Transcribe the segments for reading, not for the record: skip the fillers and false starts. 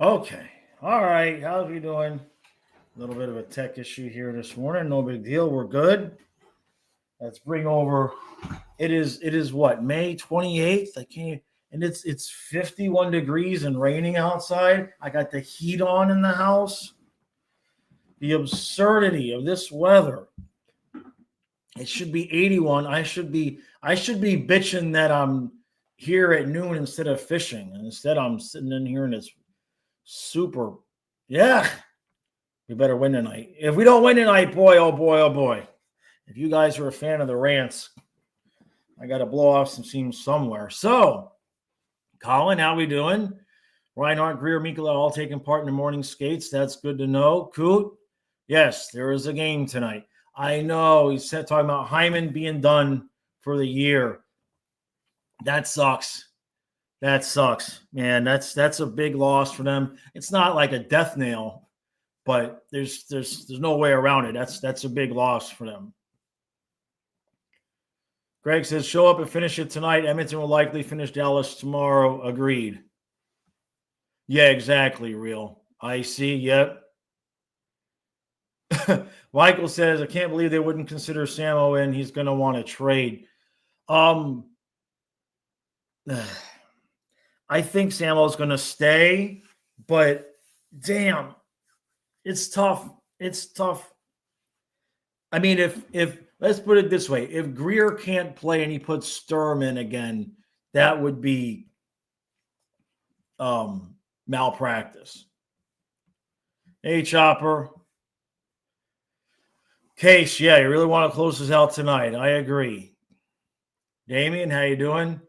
Okay. All right. How's you doing? A little bit of a tech issue here this morning. No big deal. We're good. Let's bring over. It is what, May 28th? I can't. And it's 51 degrees and raining outside. I got the heat on in the house. The absurdity of this weather. It should be 81. I should be bitching that I'm here at noon instead of fishing. And instead I'm sitting in here and it's super. Yeah. We better win tonight. If we don't win tonight, boy, oh boy, oh boy. If you guys are a fan of the rants, I got to blow off some steam somewhere. So, Colin, how we doing? Reinhardt, Greer, Mikula all taking part in the morning skates. That's good to know. Coot, yes, there is a game tonight. I know he's talking about Hyman being done for the year. That sucks. That sucks, man. That's a big loss for them. It's not like a death nail, but there's no way around it. That's a big loss for them. Greg says, show up and finish it tonight. Edmonton will likely finish Dallas tomorrow. Agreed. Yeah, exactly, real. I see. Yep. Michael says, I can't believe they wouldn't consider Samo in. He's going to want to trade. I think Samo's going to stay, but damn, it's tough. It's tough. I mean, if let's put it this way, if Greer can't play and he puts Sturm in again, that would be malpractice. Hey, Chopper. Case, yeah, you really want to close this out tonight. I agree. Damien, how you doing?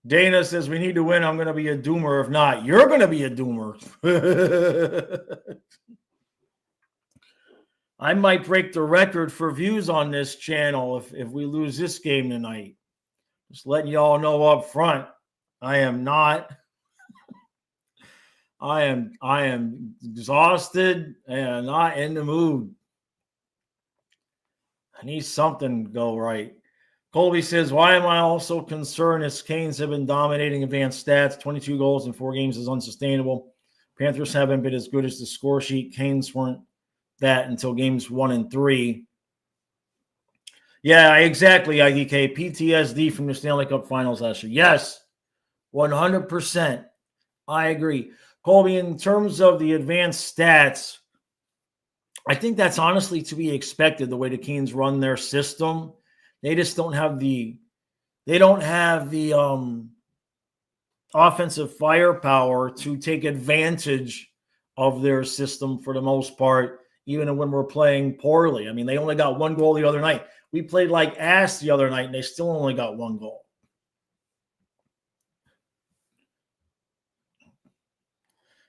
Dana says, we need to win. I'm going to be a doomer. If not, you're going to be a doomer. I might break the record for views on this channel if we lose this game tonight. Just letting y'all know up front, I am not. I am exhausted and not in the mood. I need something to go right. Colby says, why am I also concerned as Canes have been dominating advanced stats? 22 goals in 4 games is unsustainable. Panthers haven't been as good as the score sheet. Canes weren't that until games 1 and 3. Yeah, exactly, IDK. PTSD from the Stanley Cup Finals last year. Yes, 100%. I agree. Colby, in terms of the advanced stats, I think that's honestly to be expected the way the Canes run their system. They just don't have the offensive firepower to take advantage of their system for the most part, even when we're playing poorly. I mean, they only got 1 goal the other night. We played like ass the other night, and they still only got 1 goal.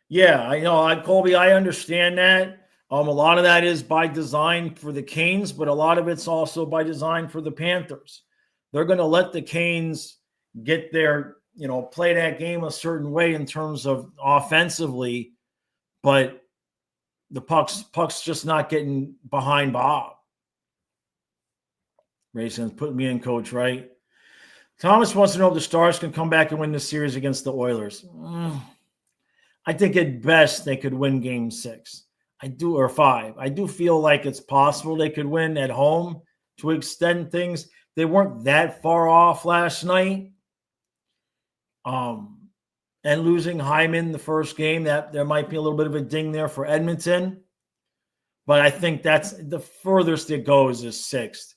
Yeah, I know, Colby, I understand that. A lot of that is by design for the Canes, but a lot of it's also by design for the Panthers. They're going to let the Canes get their, play that game a certain way in terms of offensively, but the puck's just not getting behind Bob. Rayson's put me in, coach, right? Thomas wants to know if the Stars can come back and win the series against the Oilers. I think at best they could win game 6. Or 5. I do feel like it's possible they could win at home to extend things. They weren't that far off last night. And losing Hyman the first game, that there might be a little bit of a ding there for Edmonton. But I think that's the furthest it goes is 6th.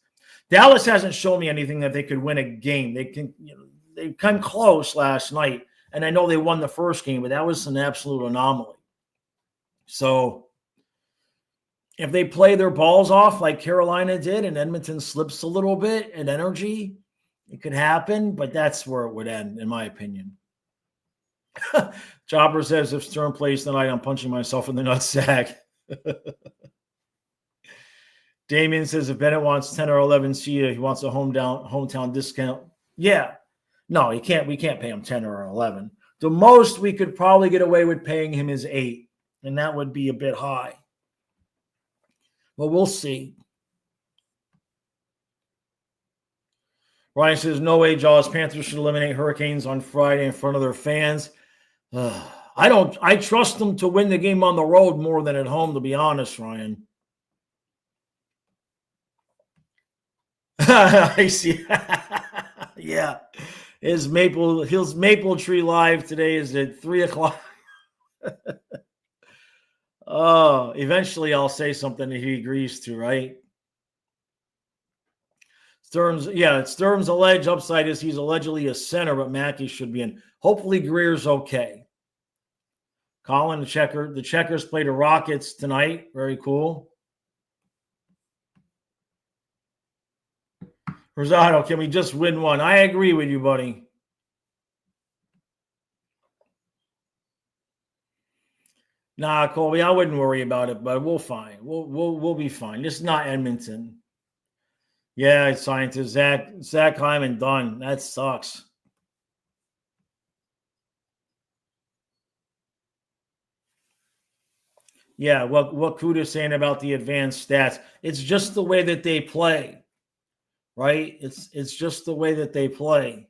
Dallas hasn't shown me anything that they could win a game. They come close last night. And I know they won the first game, but that was an absolute anomaly. So if they play their balls off like Carolina did and Edmonton slips a little bit in energy, it could happen, but that's where it would end, in my opinion. Chopper says, if Stern plays tonight, I'm punching myself in the nutsack. Damien says, if Bennett wants 10 or 11 seed, he wants a hometown discount. Yeah. No, we can't pay him 10 or 11. The most we could probably get away with paying him is 8, and that would be a bit high. But we'll see. Ryan says, no way, Jaws. Panthers should eliminate Hurricanes on Friday in front of their fans. I I trust them to win the game on the road more than at home, to be honest, Ryan. I see. Yeah. His Maple Tree Live today is at 3:00. Oh, eventually I'll say something that he agrees to, right? Sturm's alleged upside is he's allegedly a center, but Mackey should be in. Hopefully Greer's okay. Colin, the Checkers play the Rockets tonight. Very cool. Rosado, can we just win one? I agree with you, buddy. Nah, Colby, I wouldn't worry about it, but we'll fine. We'll be fine. This is not Edmonton. Yeah, scientist Zach Hyman done. That sucks. Yeah, what Kuda's saying about the advanced stats, it's just the way that they play, right? It's just the way that they play.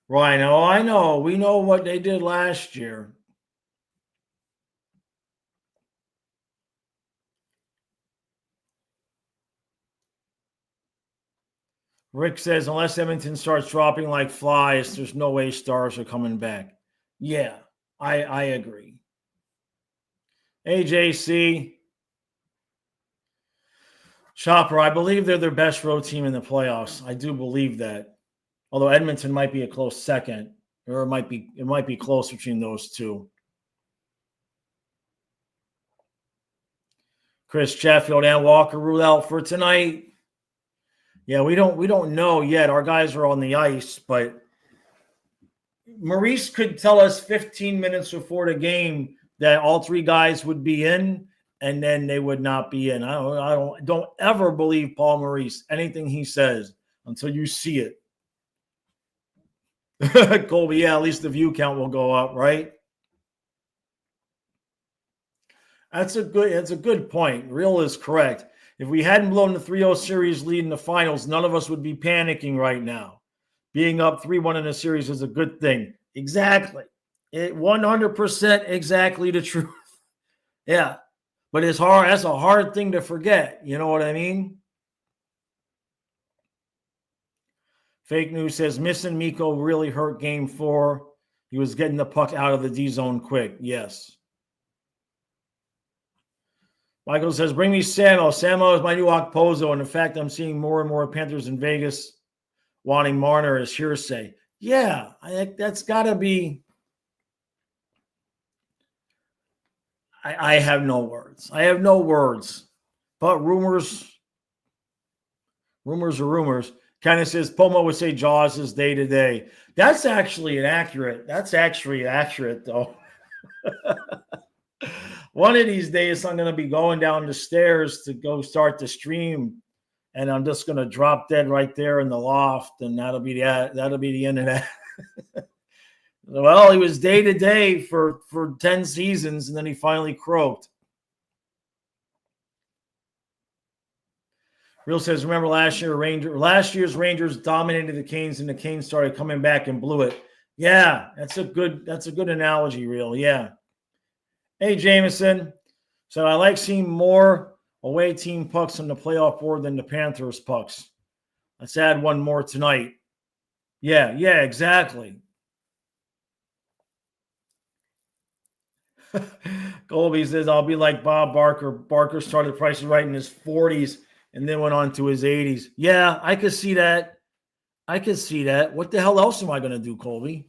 Right. Oh, I know. We know what they did last year. Rick says, unless Edmonton starts dropping like flies, there's no way Stars are coming back. Yeah, I agree. AJC. Chopper, I believe they're their best road team in the playoffs. I do believe that. Although Edmonton might be a close second, or it might be close between those two. Chris Sheffield and Walker ruled out for tonight. Yeah, we don't know yet. Our guys are on the ice, but Maurice could tell us 15 minutes before the game that all three guys would be in, and then they would not be in. I don't ever believe Paul Maurice, anything he says, until you see it. Colby, yeah, at least the view count will go up, right? That's a good point. Real is correct. If we hadn't blown the 3-0 series lead in the finals, none of us would be panicking right now. Being up 3-1 in a series is a good thing. Exactly. 100% exactly the truth. Yeah. But it's hard. That's a hard thing to forget. You know what I mean? Fake news says missing Mikko really hurt game 4. He was getting the puck out of the D zone quick. Yes. Michael says, bring me Samo. Samo is my new Okposo. And in fact, I'm seeing more and more Panthers in Vegas wanting Marner as hearsay. Yeah, that's got to be. I have no words. I have no words. But rumors are rumors. Kind of says, Pomo would say Jaws is day to day. That's actually accurate, though. One of these days, I'm going to be going down the stairs to go start the stream, and I'm just going to drop dead right there in the loft, and that'll be the end of that. Well, he was day to day for 10 seasons, and then he finally croaked. Real says, remember last year's Rangers dominated the Canes, and the Canes started coming back and blew it. Yeah, that's a good analogy, Real. Yeah. Hey, Jameson. So I like seeing more away team pucks on the playoff board than the Panthers pucks. Let's add one more tonight. Yeah, exactly. Colby says, I'll be like Bob Barker. Barker started Price is Right in his 40s and then went on to his 80s. Yeah, I could see that. What the hell else am I going to do, Colby?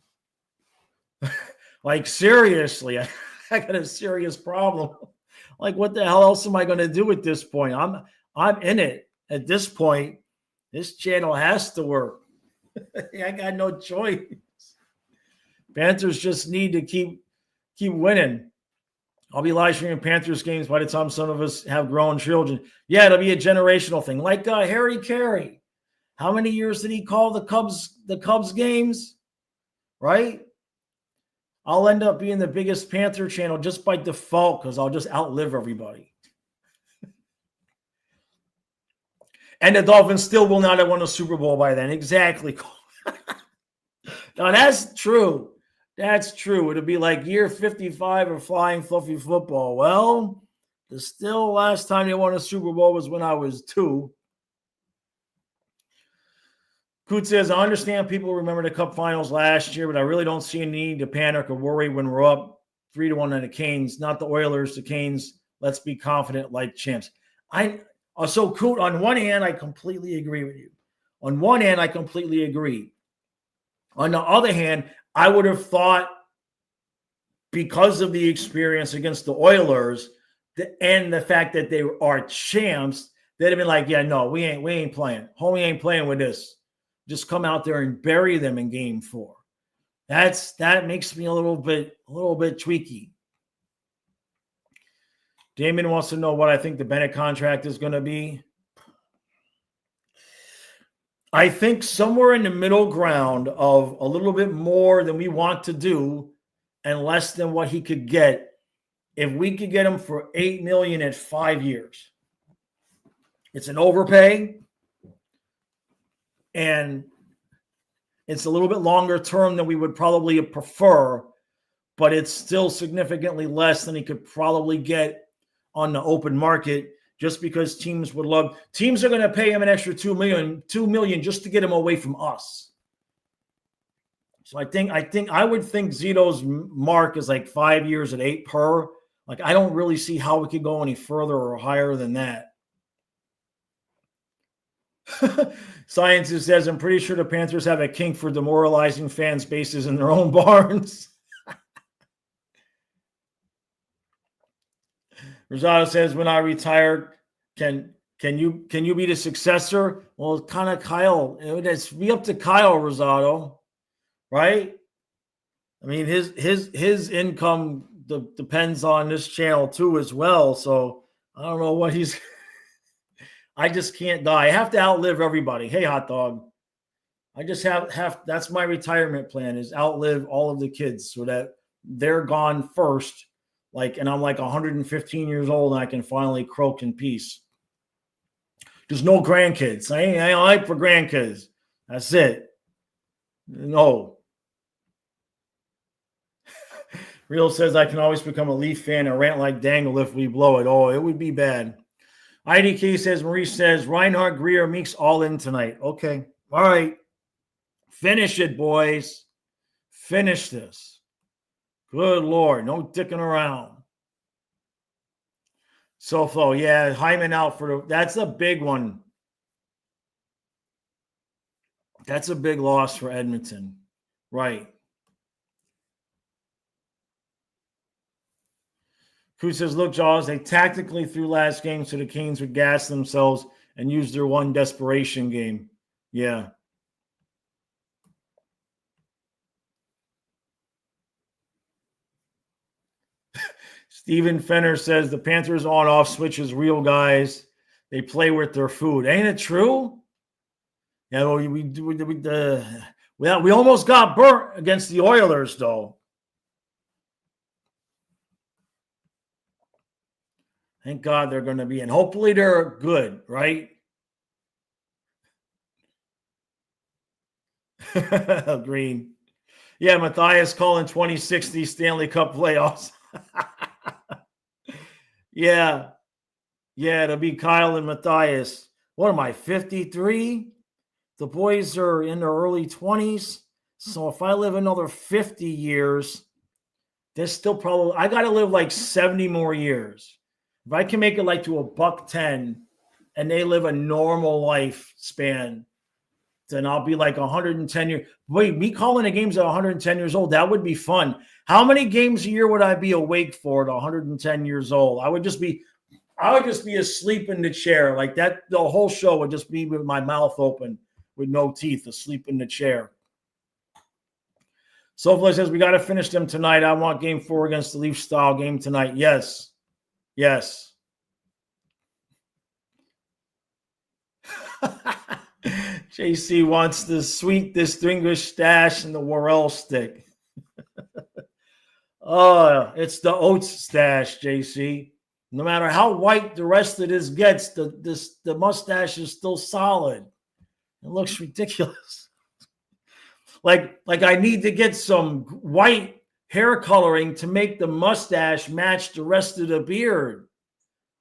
Like, seriously, I got a serious problem. Like, what the hell else am I going to do at this point? I'm in it at this point. This channel has to work. I got no choice. Panthers just need to keep winning. I'll be live streaming Panthers games by the time some of us have grown children. Yeah, it'll be a generational thing. Like Harry Carey. How many years did he call the Cubs games? Right? I'll end up being the biggest Panther channel just by default because I'll just outlive everybody. And the Dolphins still will not have won a Super Bowl by then. Exactly. Now, that's true. That's true. It'll be like year 55 of flying fluffy football. Well, the still last time they won a Super Bowl was when I was 2. Coot says, I understand people remember the Cup Finals last year, but I really don't see a need to panic or worry when we're up 3-1 on the Canes. Not the Oilers, the Canes. Let's be confident like champs. So, Coot, on one hand, I completely agree with you. On one hand, I completely agree. On the other hand, I would have thought because of the experience against the Oilers and the fact that they are champs, they'd have been like, yeah, no, we ain't playing. Homie ain't playing with this. Just come out there and bury them in game 4. That makes me a little bit tweaky. Damon wants to know what I think the Bennett contract is going to be. I think somewhere in the middle ground of a little bit more than we want to do and less than what he could get. If we could get him for $8 million at 5 years, it's an overpay, and it's a little bit longer term than we would probably prefer, but it's still significantly less than he could probably get on the open market. Just because teams are going to pay him an extra $2 million just to get him away from us. So I would think Zito's mark is like 5 years at 8 per. Like, I don't really see how we could go any further or higher than that. Scientist says, I'm pretty sure the Panthers have a kink for demoralizing fans' bases in their own barns. Rosado says, when I retire, can you be the successor? Well, kind of Kyle. It's be up to Kyle Rosado, right? I mean, his income depends on this channel too as well. So I don't know what he's. I just can't die. I have to outlive everybody. Hey, hot dog. I just have. That's my retirement plan: is outlive all of the kids so that they're gone first. And I'm like 115 years old and I can finally croak in peace. There's no grandkids. I ain't like for grandkids. That's it. No. Real says I can always become a Leaf fan and rant like Dangle if we blow it. Oh, it would be bad. IDK says, Maurice says, Reinhart, Greer, Meeks all in tonight. Okay. All right. Finish it, boys. Finish this. Good Lord, no dicking around. SoFlo, yeah, Hyman out that's a big one. That's a big loss for Edmonton. Right. Who says, look, Jaws, they tactically threw last game so the Canes would gas themselves and use their one desperation game. Yeah. Steven Fenner says the Panthers on-off switch is real, guys. They play with their food. Ain't it true? Yeah, well, we almost got burnt against the Oilers, though. Thank God they're going to be in. Hopefully they're good, right? Green. Yeah, Matthias calling 2060 Stanley Cup playoffs. Yeah, it'll be Kyle and Matthias. What am I, 53? The boys are in their early 20s. So if I live another 50 years, there's still probably, I got to live like 70 more years. If I can make it like to $110 and they live a normal lifespan, then I'll be like 110 years. Wait, me calling the games at 110 years old, that would be fun. How many games a year would I be awake for at 110 years old? I would just be asleep in the chair. Like that, the whole show would just be with my mouth open with no teeth, asleep in the chair. Sofla says, we got to finish them tonight. I want game 4 against the Leafs style game tonight. Yes. JC wants the sweet distinguished stash and the Worrell stick. Oh, it's the oats stash, JC. No matter how white the rest of this gets, the mustache is still solid. It looks ridiculous. Like I need to get some white hair coloring to make the mustache match the rest of the beard.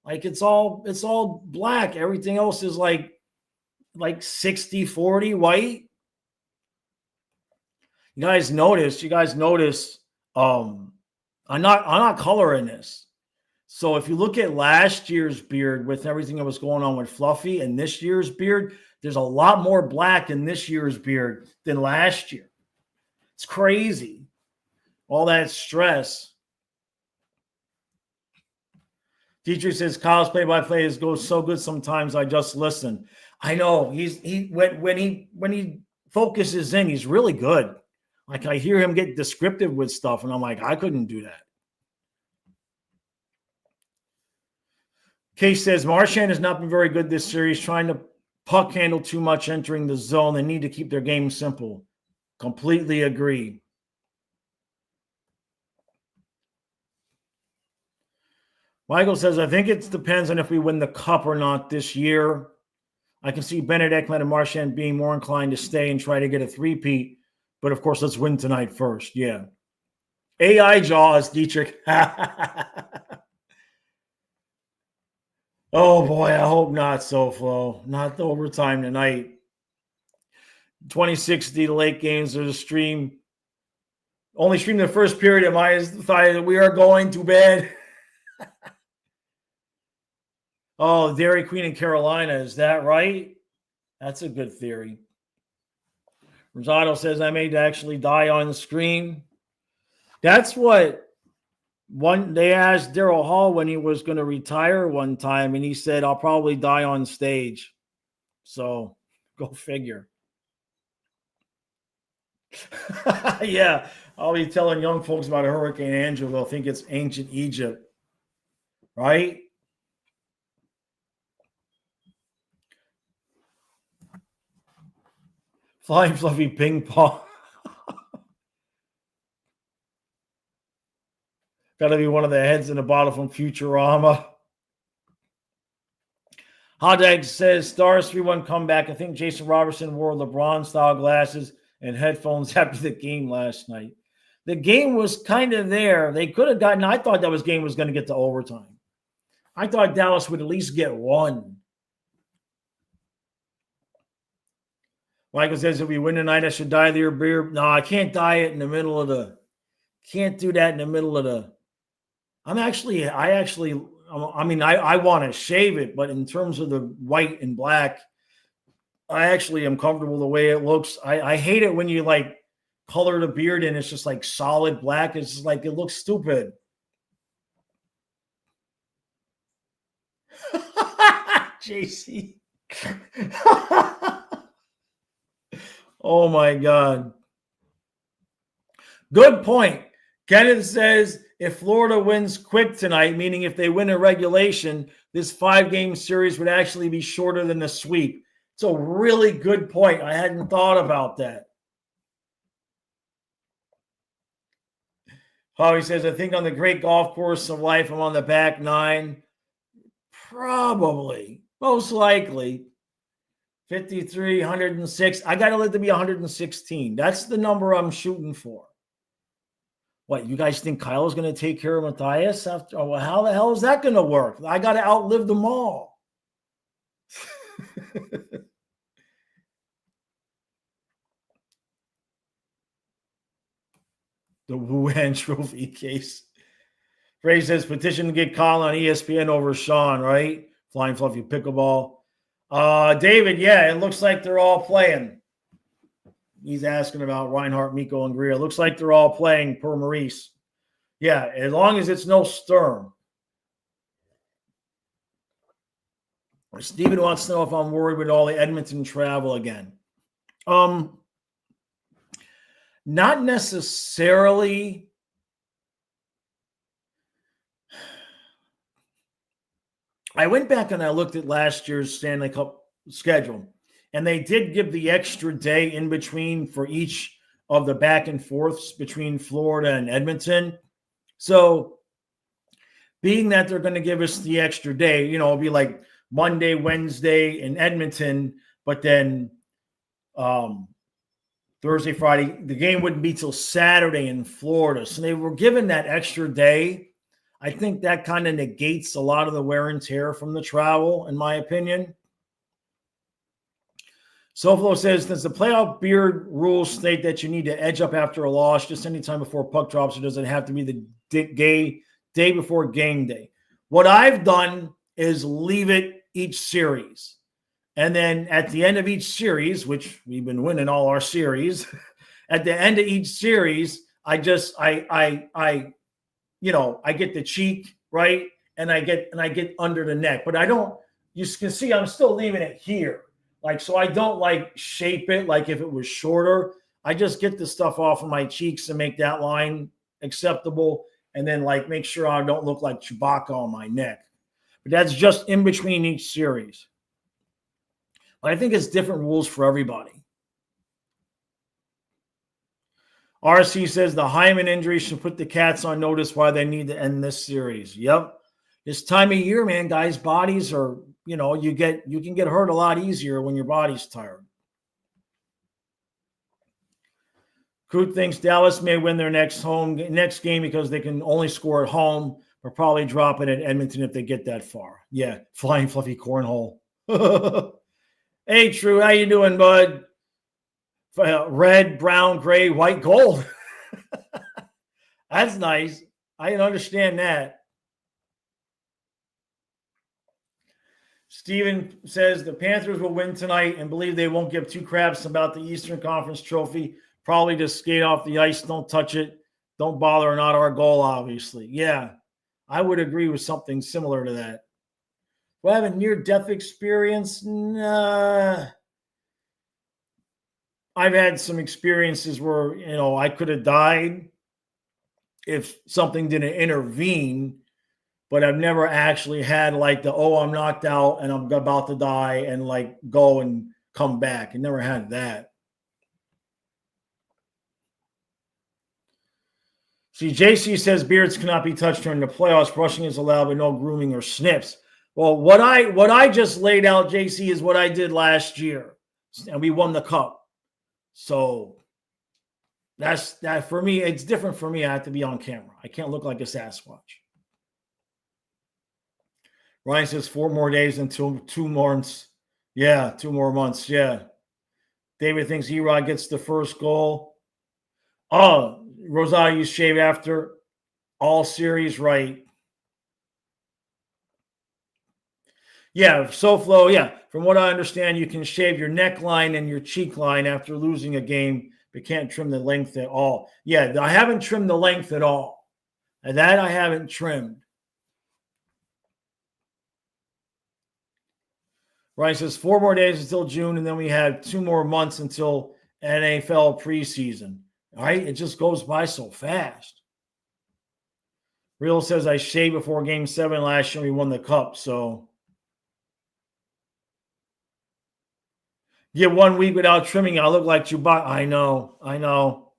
Like it's all black. Everything else is like 60-40 white. You guys notice I'm not coloring this. So if you look at last year's beard with everything that was going on with Fluffy and this year's beard, there's a lot more black in this year's beard than last year. It's crazy. All that stress. Dietrich says Kyle's play-by-play goes so good sometimes I just listen. I know when he focuses in, he's really good. Like I hear him get descriptive with stuff, and I'm like, I couldn't do that. Case says Marchand has not been very good this series, trying to puck handle too much entering the zone. They need to keep their game simple. Completely agree. Michael says, I think it depends on if we win the cup or not this year. I can see Bennett, Ekman, and Marchand being more inclined to stay and try to get a three-peat. But, of course, let's win tonight first. Yeah. AI Jaws, Dietrich. Oh, boy, I hope not, SoFlo. Not the overtime tonight. 2060, the late games, there's a stream. Only stream the first period of my thought that we are going to bed. Oh, Dairy Queen in Carolina. Is that right? That's a good theory. Rosado says I may actually die on the screen. That's what they asked Daryl Hall when he was going to retire one time, and he said, I'll probably die on stage. So go figure. Yeah, I'll be telling young folks about Hurricane Andrew. They'll think it's ancient Egypt. Right? Flying Fluffy Ping Pong. Got to be one of the heads in the bottle from Futurama. Hot Egg says, Stars 3-1 comeback. I think Jason Robertson wore LeBron-style glasses and headphones after the game last night. The game was kind of there. They could have gotten – I thought that game was going to get to overtime. I thought Dallas would at least get one. Michael says, if we win tonight, I should dye your beard. No, I can't dye it in the middle of the – can't do that in the middle of the – I want to shave it, but in terms of the white and black, I actually am comfortable the way it looks. I hate it when you like color the beard and it's just like solid black. It's just like it looks stupid. JC. Oh my God. Good point. Kenneth says if Florida wins quick tonight, meaning if they win a regulation, this 5-game series would actually be shorter than the sweep. It's a really good point. I hadn't thought about that. Howie says, I think on the great golf course of life, I'm on the back 9. Probably. Most likely. 53, 106. I got to let it be 116. That's the number I'm shooting for. What, you guys think Kyle is going to take care of Matthias? Well, how the hell is that going to work? I got to outlive them all. The Wuhan Trophy case. Ray says, petition to get Kyle on ESPN over Sean, right? Flying Fluffy Pickleball. David, yeah, it looks like they're all playing. He's asking about Reinhardt, Miko, and Greer. It looks like they're all playing per Maurice. Yeah, as long as it's no Sturm. Steven wants to know if I'm worried with all the Edmonton travel again. Not necessarily. I went back and I looked at last year's Stanley Cup schedule, and they did give the extra day in between for each of the back and forths between Florida and Edmonton. So being that they're going to give us the extra day, it'll be like Monday, Wednesday in Edmonton, but then Thursday, Friday, the game wouldn't be till Saturday in Florida. So they were given that extra day. I think that kind of negates a lot of the wear and tear from the travel, in my opinion. Soflo says, does the playoff beard rules state that you need to edge up after a loss just anytime before puck drops, or does it have to be the day before game day? What I've done is leave it each series. And then at the end of each series, which we've been winning all our series, at the end of each series, I get the cheek, right? And I get under the neck. But I don't, you can see I'm still leaving it here. So I don't shape it like if it was shorter. I just get the stuff off of my cheeks and make that line acceptable. And then make sure I don't look like Chewbacca on my neck. But that's just in between each series. But I think it's different rules for everybody. RC says the Hyman injury should put the Cats on notice why they need to end this series. Yep. This time of year, man, guys' bodies are, you can get hurt a lot easier when your body's tired. Coot thinks Dallas may win their next game because they can only score at home, but probably drop it at Edmonton if they get that far. Yeah, flying fluffy cornhole. Hey, True, how you doing, bud? Red, brown, gray, white, gold. That's nice. I can understand that. Steven says the Panthers will win tonight and believe they won't give two craps about the Eastern Conference trophy. Probably just skate off the ice. Don't touch it. Don't bother. Not our goal, obviously. Yeah, I would agree with something similar to that. Do I have a near-death experience? Nah. I've had some experiences where, I could have died if something didn't intervene, but I've never actually had I'm knocked out and I'm about to die and go and come back. I never had that. See, JC says beards cannot be touched during the playoffs. Brushing is allowed, but no grooming or snips. Well, what I just laid out, JC, is what I did last year, and we won the cup. So that's that for me. It's different for me. I have to be on camera. I can't look like a Sasquatch. Ryan says 4 more days until 2 months. Yeah, 2 more months. Yeah. David thinks E-Rod gets the first goal. Oh, Rosario shave after all series, right? Yeah, SoFlo, yeah. From what I understand, you can shave your neckline and your cheek line after losing a game, but can't trim the length at all. Yeah, I haven't trimmed the length at all. And that I haven't trimmed. Ryan says 4 more days until June, and then we have 2 more months until NFL preseason. All right, it just goes by so fast. Real says I shaved before Game 7 last year. We won the cup, so get 1 week without trimming. I look like Chewbacca. I know.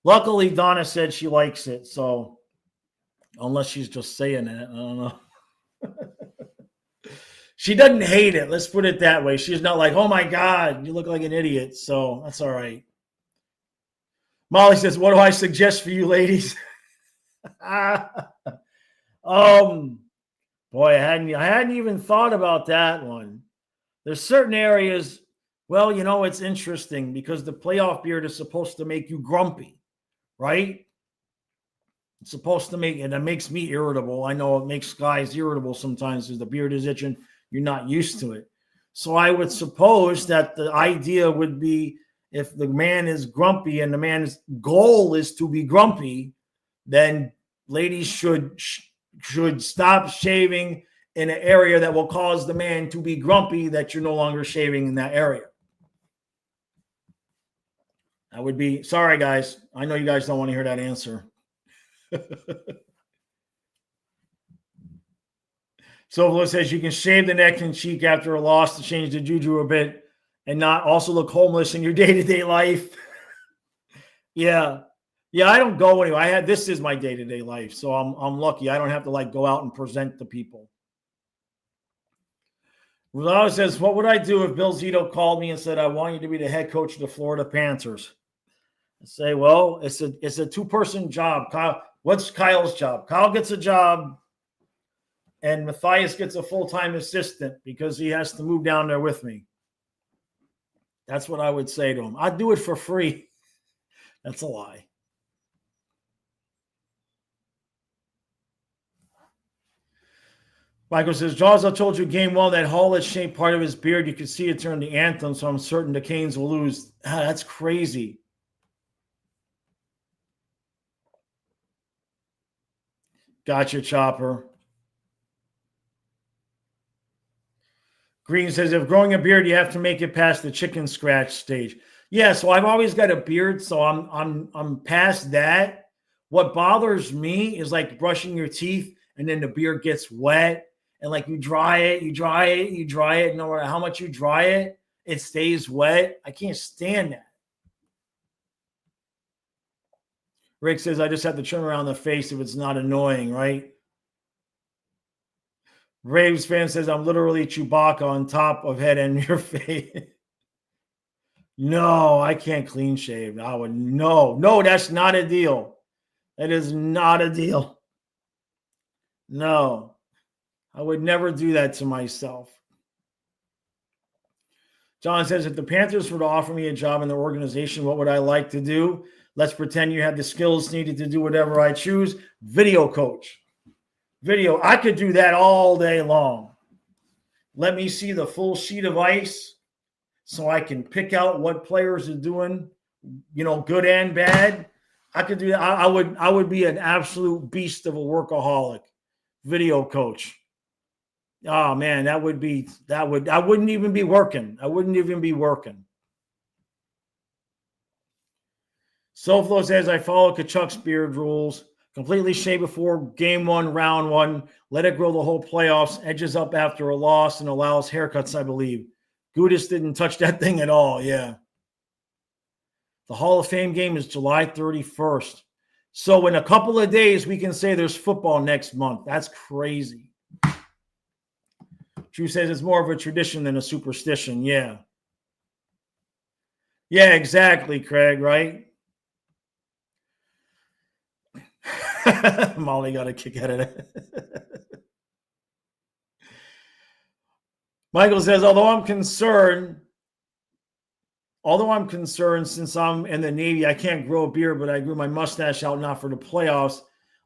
Luckily, Donna said she likes it, so unless she's just saying it, I don't know. She doesn't hate it. Let's put it that way. She's not like, oh my God, you look like an idiot. So that's all right. Molly says, what do I suggest for you ladies? Boy, I hadn't even thought about that one. There's certain areas, well, it's interesting because the playoff beard is supposed to make you grumpy, right? It's supposed to make, and it makes me irritable. I know it makes guys irritable sometimes because the beard is itching. You're not used to it. So I would suppose that the idea would be if the man is grumpy and the man's goal is to be grumpy, then ladies should stop shaving in an area that will cause the man to be grumpy that you're no longer shaving in that area. That would be, sorry guys. I know you guys don't want to hear that answer. So it says you can shave the neck and cheek after a loss to change the juju a bit and not also look homeless in your day-to-day life. Yeah. Yeah, I don't go anywhere. This is my day-to-day life, so I'm lucky. I don't have to like go out and present to people. Ronaldo says, what would I do if Bill Zito called me and said, I want you to be the head coach of the Florida Panthers? I say, well, it's a two-person job. Kyle, what's Kyle's job? Kyle gets a job, and Matthias gets a full-time assistant because he has to move down there with me. That's what I would say to him. I'd do it for free. That's a lie. Michael says, Jaws, I told you game one, that Hall-shaped part of his beard, you could see it turn the anthem, so I'm certain the Canes will lose. That's crazy. Gotcha, Chopper. Green says, if growing a beard, you have to make it past the chicken scratch stage. Yeah, so I've always got a beard, so I'm past that. What bothers me is like brushing your teeth and then the beard gets wet. And like you dry it. No matter how much you dry it, it stays wet. I can't stand that. Rick says, I just have to trim around the face if it's not annoying, right? Braves fan says, I'm literally Chewbacca on top of head and your face. No, I can't clean shave. No, that's not a deal. That is not a deal. No. I would never do that to myself. John says, if the Panthers were to offer me a job in the organization, what would I like to do? Let's pretend you have the skills needed to do whatever I choose. Video coach. Video. I could do that all day long. Let me see the full sheet of ice so I can pick out what players are doing, good and bad. I could do that. I would be an absolute beast of a workaholic. Video coach. Oh man, I wouldn't even be working. SoFlo says, I follow Kachuk's beard rules. Completely shave before game one, round one. Let it grow the whole playoffs. Edges up after a loss and allows haircuts, I believe. Gudis didn't touch that thing at all, yeah. The Hall of Fame game is July 31st. So in a couple of days, we can say there's football next month. That's crazy. Drew says it's more of a tradition than a superstition. Yeah. Yeah, exactly, Craig, right? Molly got a kick out of it. Michael says, although I'm concerned since I'm in the Navy, I can't grow a beard, but I grew my mustache out not for the playoffs.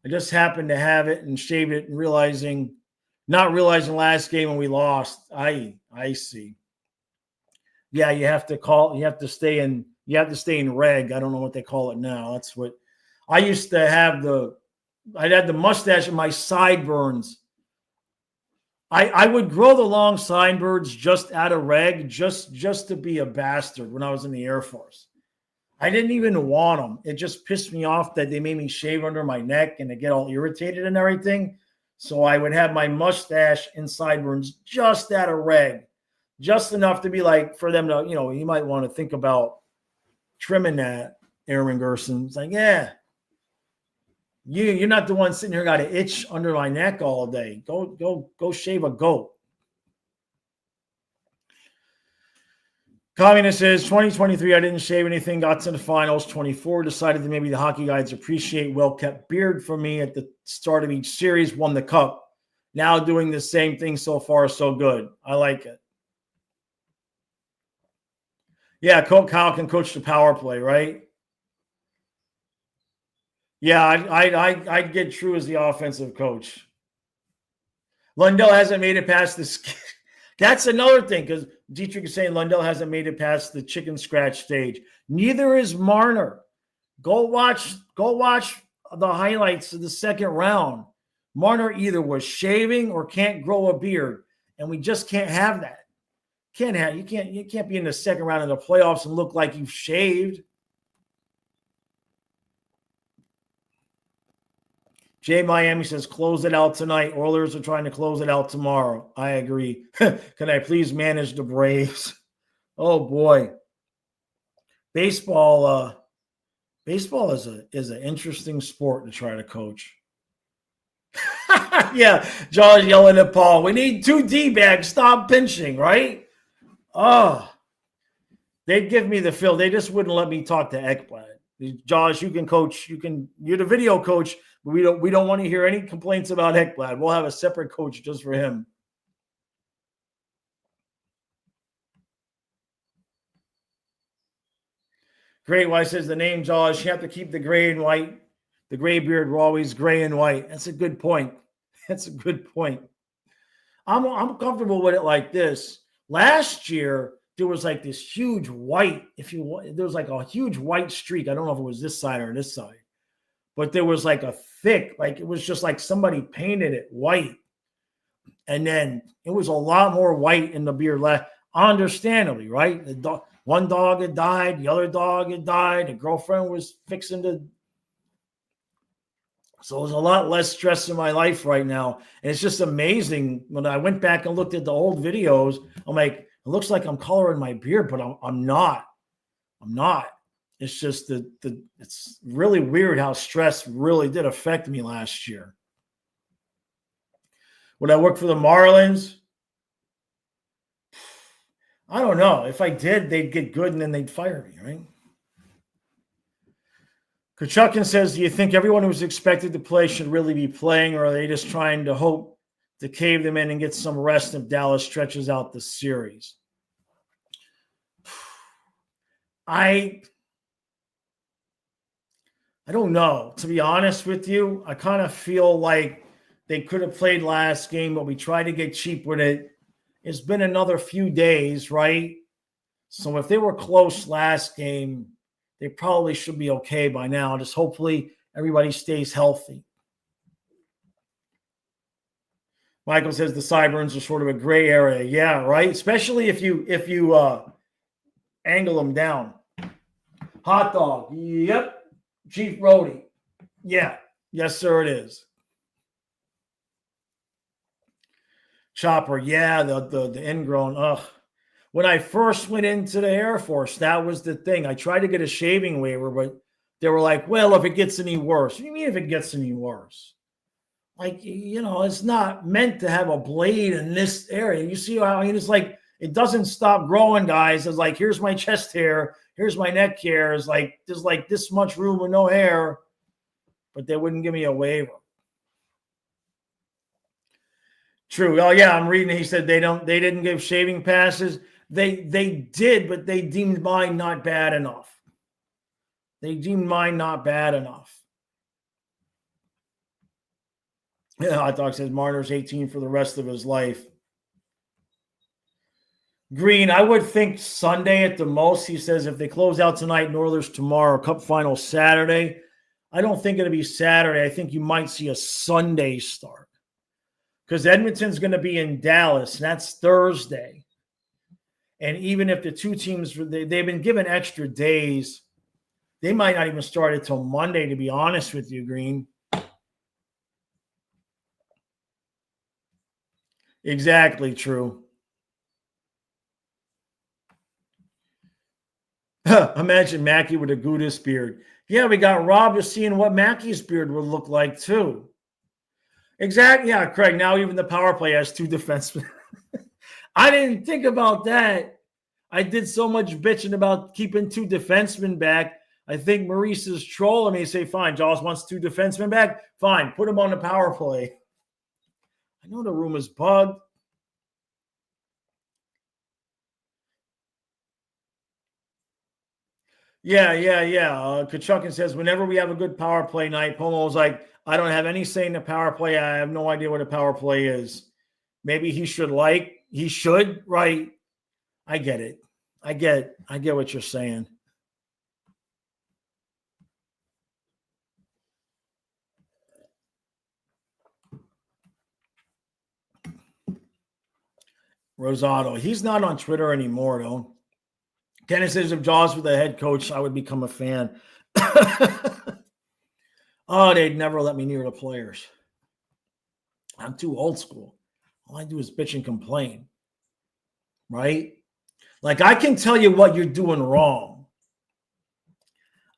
I just happened to have it and shaved it and not realizing last game when we lost. I see. Yeah, you have to stay in reg. I don't know what they call it now. That's what I used to have. I'd had the mustache and my sideburns. I would grow the long sideburns just out of reg, just to be a bastard when I was in the Air Force. I didn't even want them. It just pissed me off that they made me shave under my neck and to get all irritated and everything. So I would have my mustache and sideburns just out of reg, just enough to be like for them to, you might want to think about trimming that, Aaron Gerson. It's like, yeah, you're not the one sitting here got an itch under my neck all day. Go shave a goat. Communist says 2023, I didn't shave anything, got to the finals. 24, decided that maybe the hockey guys appreciate well-kept beard from me at the start of each series, won the cup. Now doing the same thing so far, so good. I like it. Yeah, Kyle can coach the power play, right? Yeah, I'd get True as the offensive coach. Lundell hasn't made it past this. That's another thing, because Dietrich is saying Lundell hasn't made it past the chicken scratch stage. Neither is Marner. Go watch the highlights of the second round. Marner either was shaving or can't grow a beard, and we just can't have that. You can't be in the second round of the playoffs and look like you've shaved. Jay Miami says, close it out tonight. Oilers are trying to close it out tomorrow. I agree. Can I please manage the Braves? Oh, boy. Baseball Baseball is an interesting sport to try to coach. Yeah, John's yelling at Paul. We need 2 D-bags. Stop pinching, right? Oh, they'd give me the fill. They just wouldn't let me talk to Ekblad. Josh, you can coach. You're the video coach, but we don't want to hear any complaints about Ekblad. We'll have a separate coach just for him. Great White says the name Josh. You have to keep the gray and white. The gray beard were always gray and white. That's a good point. That's a good point. I'm comfortable with it like this. Last year, there was like this huge white, there was like a huge white streak. I don't know if it was this side or this side, but there was like a thick, like it was just like somebody painted it white. And then it was a lot more white in the beard left, understandably, right? One dog had died, the other dog had died, the girlfriend was fixing to. So there's a lot less stress in my life right now. And it's just amazing. When I went back and looked at the old videos, I'm like, it looks like I'm coloring my beard, but I'm not. I'm not. It's just it's really weird how stress really did affect me last year. Would I work for the Marlins? I don't know. If I did, they'd get good and then they'd fire me, right? Kachukin says, do you think everyone who's expected to play should really be playing, or are they just trying to hope to cave them in and get some rest if Dallas stretches out the series? I don't know. To be honest with you, I kind of feel like they could have played last game, but we tried to get cheap with it. It's been another few days, right? So if they were close last game, they probably should be okay by now. Just hopefully everybody stays healthy. Michael says the sideburns are sort of a gray area. Yeah, right? Especially if you angle them down. Hot dog. Yep. Chief Brody. Yeah. Yes, sir, it is. Chopper. Yeah, the ingrown. Ugh. When I first went into the Air Force, that was the thing. I tried to get a shaving waiver, but they were like, well, if it gets any worse. What do you mean if it gets any worse? Like, it's not meant to have a blade in this area. You see how it's like, it doesn't stop growing, guys. It's like, here's my chest hair. Here's my neck hair. It's like, there's like this much room with no hair, but they wouldn't give me a waiver. True. Oh yeah, I'm reading. He said they didn't give shaving passes. They did, but they deemed mine not bad enough. Yeah, Hot Dog says Marner's 18 for the rest of his life. Green, I would think Sunday at the most. He says if they close out tonight and Oilers tomorrow, Cup final Saturday. I don't think it'll be Saturday. I think you might see a Sunday start. Because Edmonton's going to be in Dallas, and that's Thursday. And even if the two teams, they've been given extra days, they might not even start until Monday, to be honest with you, Green. Exactly true. Imagine Mackey with a Gudis beard. Yeah, we got robbed of seeing what Mackey's beard would look like, too. Exactly. Yeah, Craig. Now even the power play has 2 defensemen. I didn't think about that. I did so much bitching about keeping 2 defensemen back. I think Maurice is trolling me. Say, fine, Jaws wants 2 defensemen back. Fine, put them on the power play. I know the room is bugged. Yeah. Kachukin says, whenever we have a good power play night, Pomo's like, I don't have any say in the power play. I have no idea what a power play is. Maybe he should, right? I get it. I get what you're saying. Rosado. He's not on Twitter anymore, though. Kenneth says if Jaws were the head coach, I would become a fan. Oh, they'd never let me near the players. I'm too old school. All I do is bitch and complain. Right? Like, I can tell you what you're doing wrong.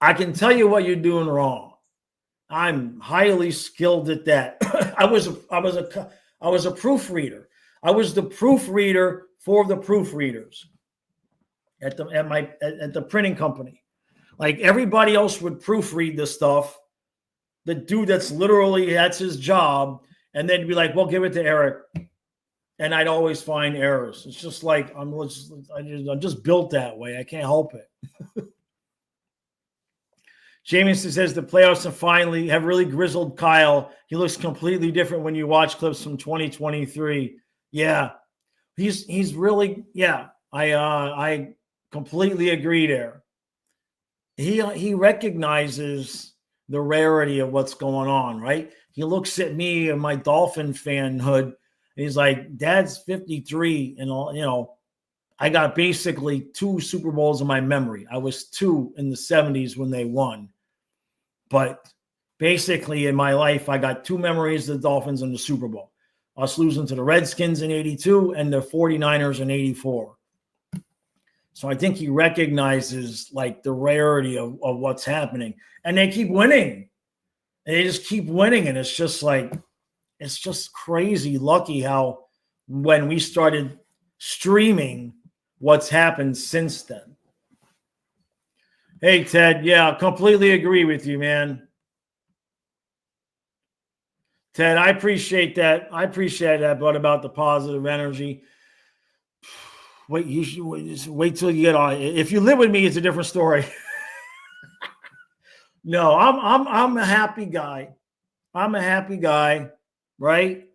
I can tell you what you're doing wrong. I'm highly skilled at that. I was a proofreader. I was the proofreader for the proofreaders at the printing company. Like everybody else would proofread the stuff. The dude that's his job, and then be like, "Well, give it to Eric," and I'd always find errors. It's just like I'm just built that way. I can't help it. Jamieson says the playoffs have finally have really grizzled Kyle. He looks completely different when you watch clips from 2023. Yeah, he's really I completely agree there. He recognizes the rarity of what's going on, right? He looks at me and my Dolphin fanhood, and he's like, "Dad's 53, and I got basically 2 Super Bowls in my memory. I was 2 in the 70s when they won. But basically in my life, I got 2 memories of the Dolphins in the Super Bowl. Us losing to the Redskins in 82 and the 49ers in 84. So I think he recognizes like the rarity of what's happening. And they keep winning. And they just keep winning. And it's just crazy lucky how when we started streaming what's happened since then. Hey, Ted. Yeah, completely agree with you, man. Ted, I appreciate that. But about the positive energy. Wait, you should wait till you get on. If you live with me, it's a different story. No, I'm a happy guy. I'm a happy guy, right?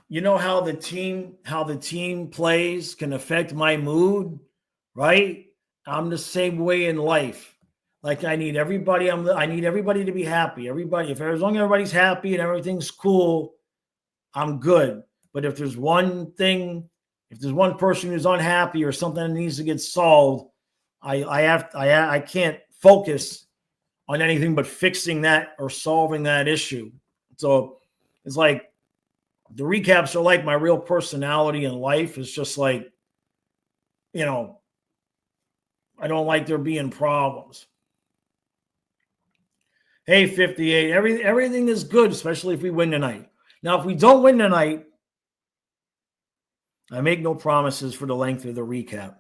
You know how the team plays can affect my mood, right? I'm the same way in life. Like I need everybody to be happy. Everybody, as long as everybody's happy and everything's cool, I'm good. But if there's one person who's unhappy or something that needs to get solved, I can't focus on anything but fixing that or solving that issue. So it's like the recaps are like my real personality in life. It's just like, I don't like there being problems. Hey, 58, everything is good, especially if we win tonight. Now, if we don't win tonight, I make no promises for the length of the recap.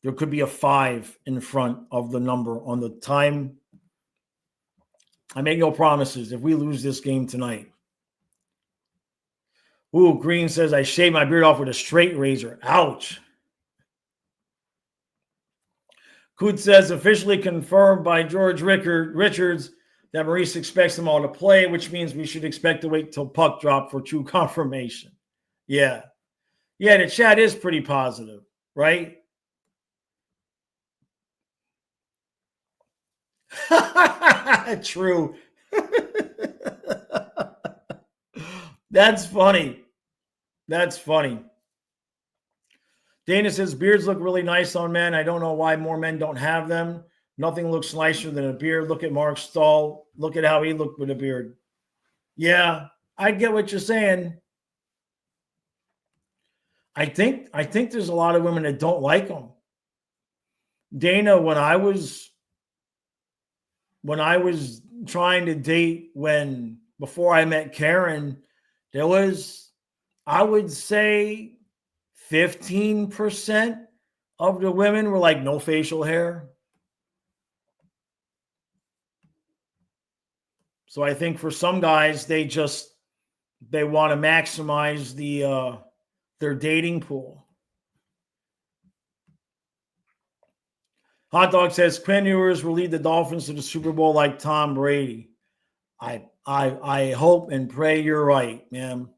There could be a 5 in front of the number on the time. I make no promises if we lose this game tonight. Ooh, Green says, I shaved my beard off with a straight razor. Ouch. Coot says, officially confirmed by George Richards that Maurice expects them all to play, which means we should expect to wait till puck drop for true confirmation. Yeah. Yeah, the chat is pretty positive, right? True. That's funny. That's funny. Dana says, beards look really nice on men. I don't know why more men don't have them. Nothing looks nicer than a beard. Look at Mark Stahl. Look at how he looked with a beard. Yeah, I get what you're saying. I think there's a lot of women that don't like them. Dana, when I was trying to date before I met Karen, there was, I would say 15% of the women were like no facial hair. So I think for some guys, they want to maximize their dating pool. Hot Dog says Quinn Ewers will lead the Dolphins to the Super Bowl like Tom Brady. I hope and pray you're right, man.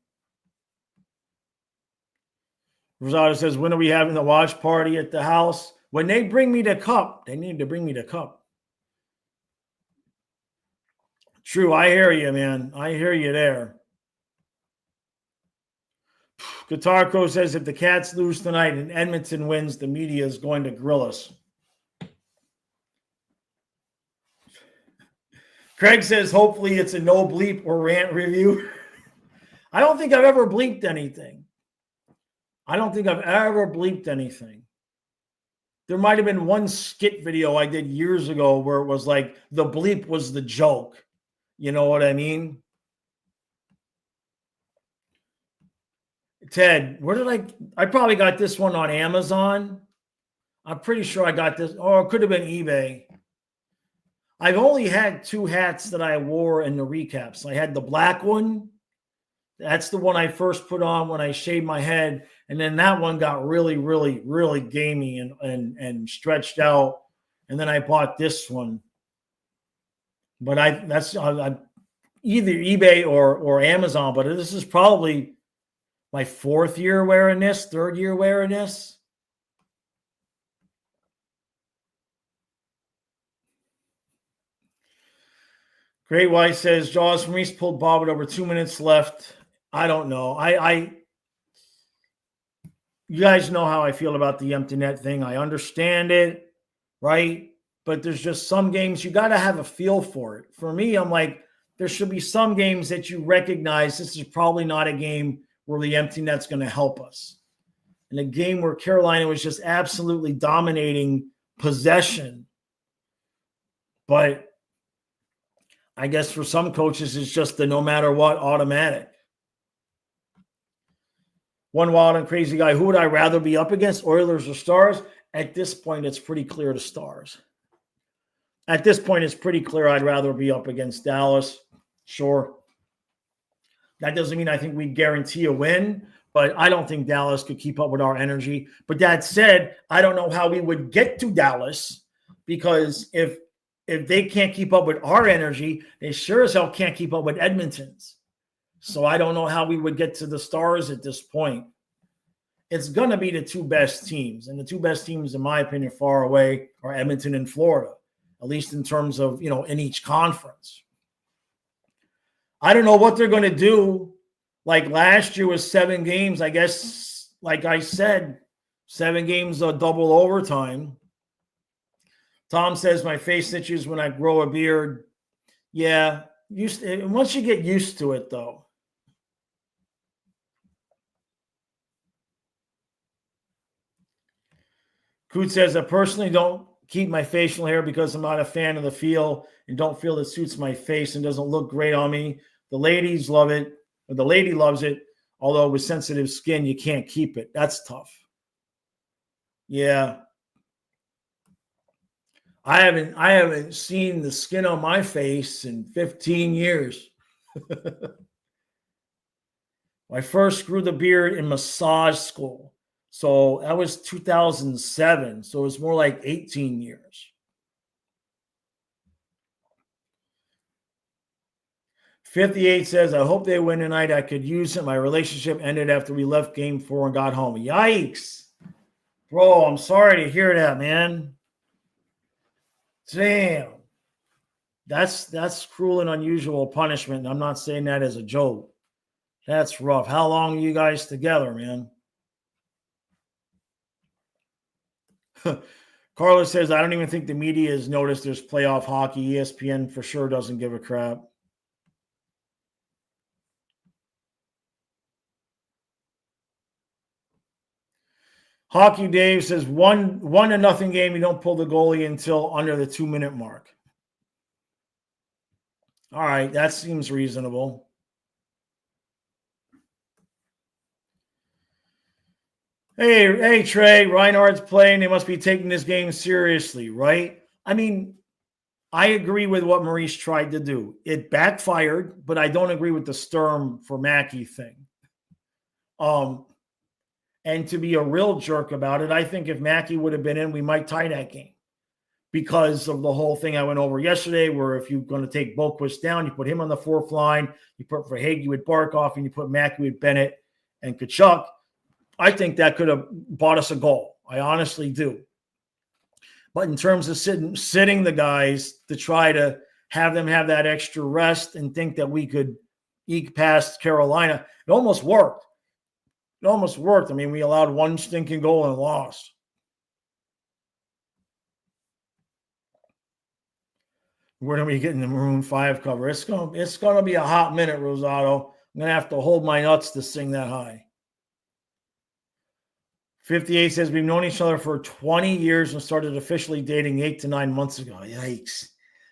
Rosado says, when are we having the watch party at the house? When they bring me the cup, they need to bring me the cup. True, I hear you, man. I hear you there. Guitar Crow says, if the Cats lose tonight and Edmonton wins, the media is going to grill us. Craig says, hopefully it's a no bleep or rant review. I don't think I've ever bleeped anything. There might have been one skit video I did years ago where it was like the bleep was the joke. You know what I mean? Ted, where did I probably got this one on Amazon. I'm pretty sure I got this, or it could have been eBay. I've only had 2 hats that I wore in the recaps. I had the black one. That's the one I first put on when I shaved my head. And then that one got really, really, really gamey and stretched out. And then I bought this one. But that's either eBay or Amazon. But this is probably my 4th year wearing this, 3rd year wearing this. Great White says, Jaws Maurice pulled Bob with over 2 minutes left. I don't know. You guys know how I feel about the empty net thing. I understand it, right? But there's just some games you got to have a feel for it. For me, I'm like, there should be some games that you recognize this is probably not a game where the empty net's going to help us. In a game where Carolina was just absolutely dominating possession. But I guess for some coaches, it's just the no matter what automatic. One wild and crazy guy. Who would I rather be up against, Oilers or Stars? At this point, it's pretty clear the Stars. At this point, it's pretty clear I'd rather be up against Dallas. Sure. That doesn't mean I think we guarantee a win, but I don't think Dallas could keep up with our energy. But that said, I don't know how we would get to Dallas, because if they can't keep up with our energy, they sure as hell can't keep up with Edmonton's. So I don't know how we would get to the Stars at this point. It's going to be the 2 best teams. And the 2 best teams, in my opinion, far away are Edmonton and Florida, at least in terms of, in each conference. I don't know what they're going to do. Like last year was 7 games. I guess, like I said, 7 games of double overtime. Tom says my face itches when I grow a beard. Yeah, once you get used to it, though. Coot says, I personally don't keep my facial hair because I'm not a fan of the feel and don't feel it suits my face and doesn't look great on me. The ladies love it, or the lady loves it, although with sensitive skin, you can't keep it. That's tough. Yeah. I haven't seen the skin on my face in 15 years. I first grew the beard in massage school. So that was 2007. So it was more like 18 years. 58 says, I hope they win tonight. I could use it. My relationship ended after we left game 4 and got home. Yikes. Bro, I'm sorry to hear that, man. Damn. That's cruel and unusual punishment. And I'm not saying that as a joke. That's rough. How long are you guys together, man? Carlos says, I don't even think the media has noticed there's playoff hockey. ESPN for sure doesn't give a crap. Hockey Dave says, 1-0 game. You don't pull the goalie until under the 2-minute mark. All right, that seems reasonable. Hey, Trey, Reinhardt's playing. They must be taking this game seriously, right? I mean, I agree with what Maurice tried to do. It backfired, but I don't agree with the Sturm for Mackey thing. And to be a real jerk about it, I think if Mackey would have been in, we might tie that game because of the whole thing I went over yesterday, where if you're going to take Boquist down, you put him on the 4th line, you put Verhaeghe with Barkov, and you put Mackey with Bennett and Tkachuk. I think that could have bought us a goal. I honestly do. But in terms of sitting the guys to try to have them have that extra rest and think that we could eke past Carolina, it almost worked. It almost worked. I mean, we allowed 1 stinking goal and lost. Where are we getting the Maroon 5 cover? It's gonna be a hot minute, Rosado. I'm gonna have to hold my nuts to sing that high. 58 says, we've known each other for 20 years and started officially dating 8 to 9 months ago. Yikes.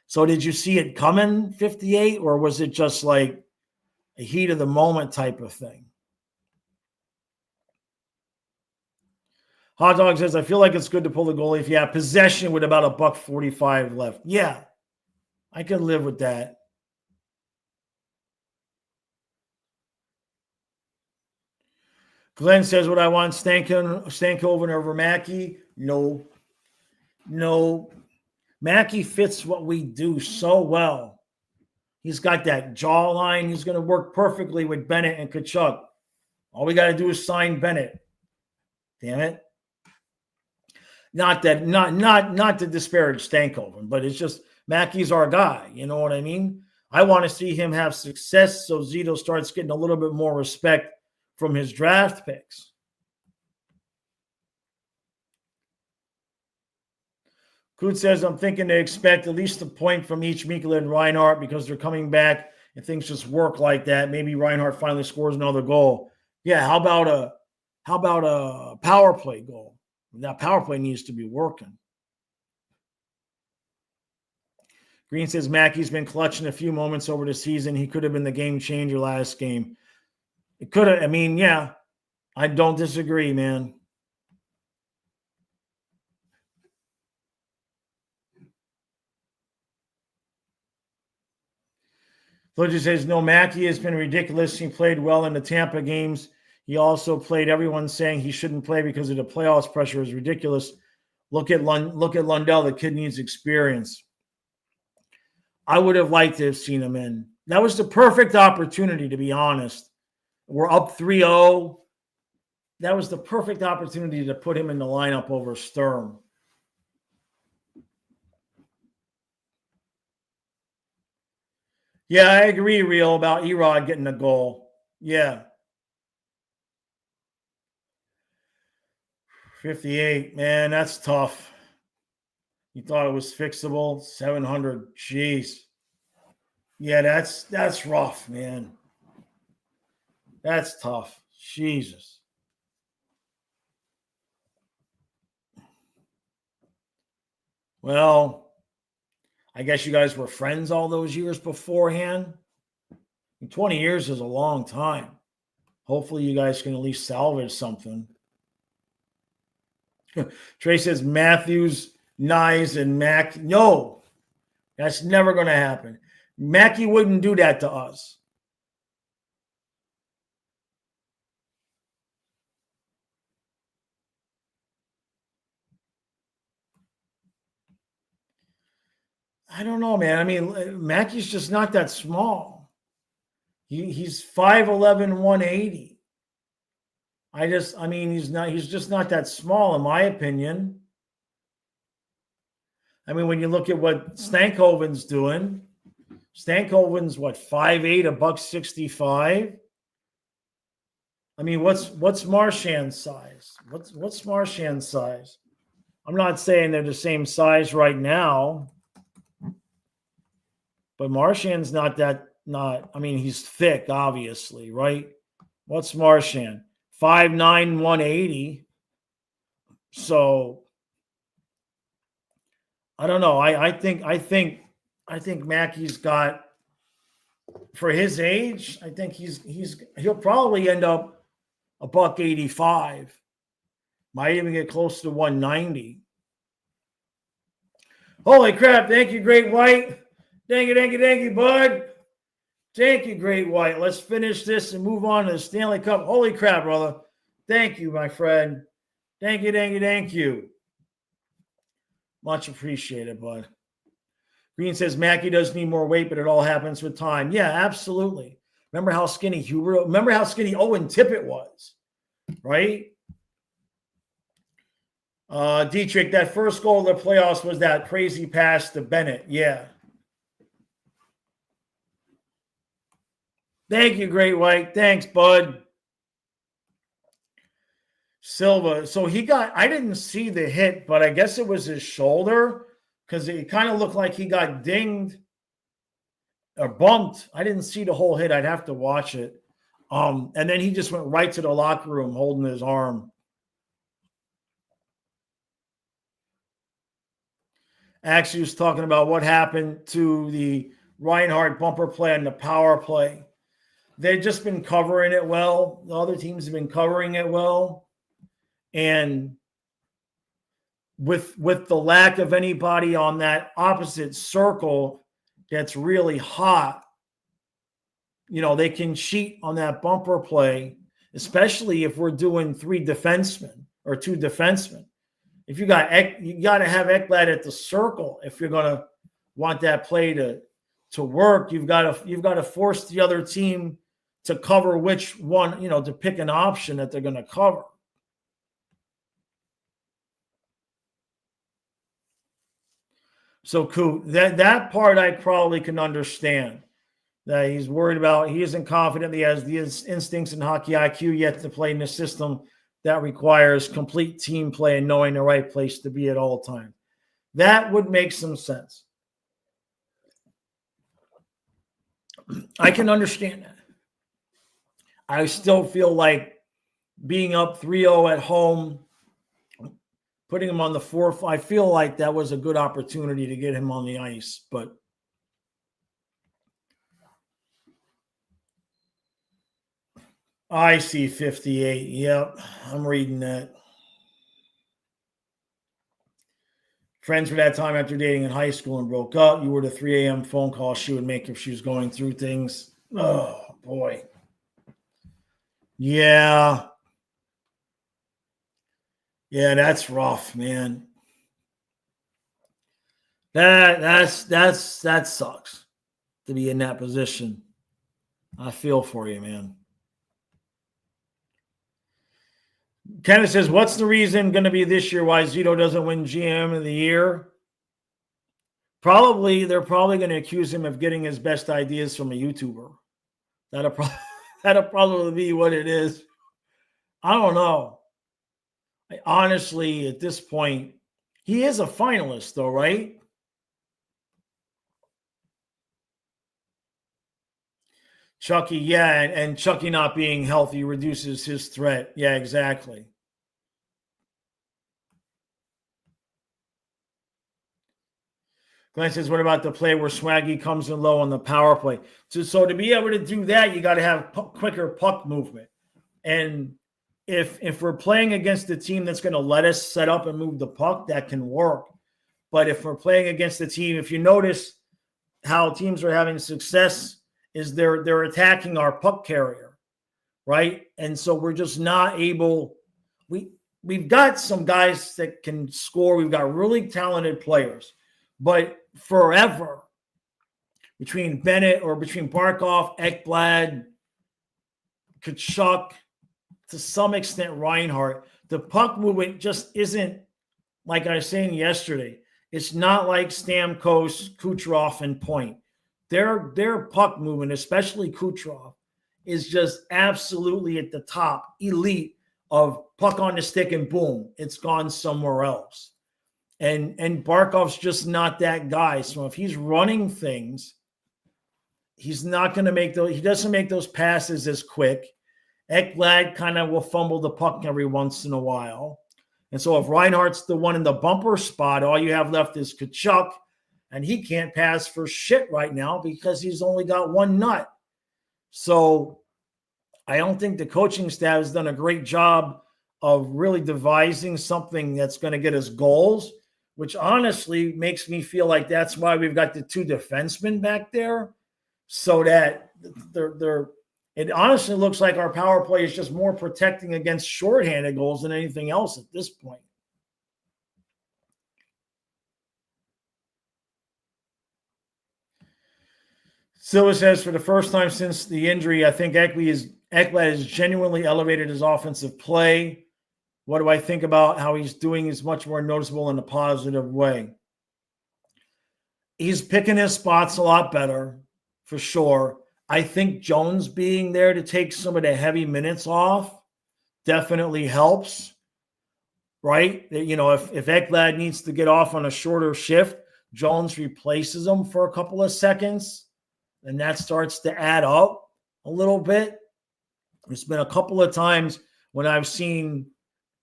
So did you see it coming, 58, or was it just like a heat of the moment type of thing? Hot Dog says, I feel like it's good to pull the goalie if you have possession with about $1.45 left. Yeah, I can live with that. Glenn says, would I want Stankoven over Mackey? No. Mackey fits what we do so well. He's got that jawline. He's going to work perfectly with Bennett and Tkachuk. All we got to do is sign Bennett. Damn it. Not to disparage Stankoven, but it's just Mackey's our guy. You know what I mean? I want to see him have success so Zito starts getting a little bit more respect from his draft picks. Coot says, I'm thinking to expect at least a point from each Mikula and Reinhart because they're coming back and things just work like that. Maybe Reinhart finally scores another goal. Yeah, how about a power play goal? That power play needs to be working. Green says Mackey's been clutching a few moments over the season. He could have been the game changer last game. It could have. I mean, yeah, I don't disagree, man. Fletcher says, no, Mackey has been ridiculous. He played well in the Tampa games. He also played. Everyone saying he shouldn't play because of the playoffs pressure is ridiculous. Look at Lundell. The kid needs experience. I would have liked to have seen him in. That was the perfect opportunity, to be honest. We're up 3-0. That was the perfect opportunity to put him in the lineup over Sturm. Yeah, I agree, Real, about Erod getting a goal. Yeah. 58, man, that's tough. You thought it was fixable? 700, jeez. Yeah, that's rough, man. That's tough. Jesus. Well, I guess you guys were friends all those years beforehand. 20 years is a long time. Hopefully you guys can at least salvage something. Trey says Matthews, Nyes, and Mack. No, that's never going to happen. Mackey wouldn't do that to us. I don't know, man. I mean, Mackey's just not that small. He's 5'11", 180. He's just not that small, in my opinion. I mean, when you look at what Stankoven's doing, Stankoven's what, 5'8", $165. I mean, what's Marchand's size? What's Marchand's size? I'm not saying they're the same size right now, but Marchand's he's thick, obviously, right? What's Marchand? 5'9", 180. So I don't know. I think Mackey's got, for his age, I think he'll probably end up $185. Might even get close to 190. Holy crap! Thank you, Great White. Thank you, bud. Thank you, Great White. Let's finish this and move on to the Stanley Cup. Holy crap, brother. Thank you, my friend. Thank you. Much appreciated, bud. Green says Mackey does need more weight, but it all happens with time. Yeah, absolutely. Remember how skinny Owen Tippett was, right? Dietrich, that first goal of the playoffs was that crazy pass to Bennett. Yeah. Thank you, Great White. Thanks, bud. Silva. So I didn't see the hit, but I guess it was his shoulder because it kind of looked like he got dinged or bumped. I didn't see the whole hit. I'd have to watch it. And then he just went right to the locker room holding his arm. actually was talking about what happened to the Reinhart bumper play and the power play. They've just been covering it well. The other teams have been covering it well. And with the lack of anybody on that opposite circle that's really hot, they can cheat on that bumper play, especially if we're doing 3 defensemen or 2 defensemen. If you got to have Ekblad at the circle if you're going to want that play to work. You've got to force the other team to cover which one, to pick an option that they're going to cover. So Coot, that part I probably can understand. That he's worried about, he isn't confident he has the instincts and hockey IQ yet to play in a system that requires complete team play and knowing the right place to be at all times. That would make some sense. I can understand that. I still feel like being up 3-0 at home, putting him on the 4th, I feel like that was a good opportunity to get him on the ice, but I see 58. Yep, I'm reading that. Friends for that time after dating in high school and broke up. You were the 3 a.m. phone call she would make if she was going through things. Oh, boy. Yeah. Yeah, that's rough, man. That sucks to be in that position. I feel for you, man. Kenneth says, what's the reason going to be this year why Zito doesn't win GM of the year? They're probably going to accuse him of getting his best ideas from a YouTuber. That'll probably be what it is. I don't know. Honestly, at this point, he is a finalist though, right? Chucky, yeah, and Chucky not being healthy reduces his threat. Yeah, exactly. Glenn says, what about the play where Swaggy comes in low on the power play? So to be able to do that, you got to have quicker puck movement. And if we're playing against a team that's going to let us set up and move the puck, that can work. But if we're playing against a team, if you notice how teams are having success, is they're attacking our puck carrier, right? And so we're just not able. We've got some guys that can score. We've got really talented players, but forever between Bennett or between Barkov, Ekblad, Tkachuk, to some extent Reinhart, the puck movement just isn't, like I was saying yesterday. It's not like Stamkos, Kucherov, and Point. Their puck movement, especially Kucherov, is just absolutely at the top, elite of puck on the stick and boom, it's gone somewhere else. And Barkov's just not that guy. So if he's running things, he's not going to make those. He doesn't make those passes as quick. Ekblad kind of will fumble the puck every once in a while. And so if Reinhardt's the one in the bumper spot, all you have left is Tkachuk. And he can't pass for shit right now because he's only got one nut. So I don't think the coaching staff has done a great job of really devising something that's going to get us goals, which honestly makes me feel like that's why we've got the 2 defensemen back there, so that it honestly looks like our power play is just more protecting against shorthanded goals than anything else at this point. Silva says, for the first time since the injury, I think Ekblad has genuinely elevated his offensive play. What do I think about how he's doing is much more noticeable in a positive way. He's picking his spots a lot better, for sure. I think Jones being there to take some of the heavy minutes off definitely helps, right? If Ekblad needs to get off on a shorter shift, Jones replaces him for a couple of seconds. And that starts to add up a little bit. There's been a couple of times when I've seen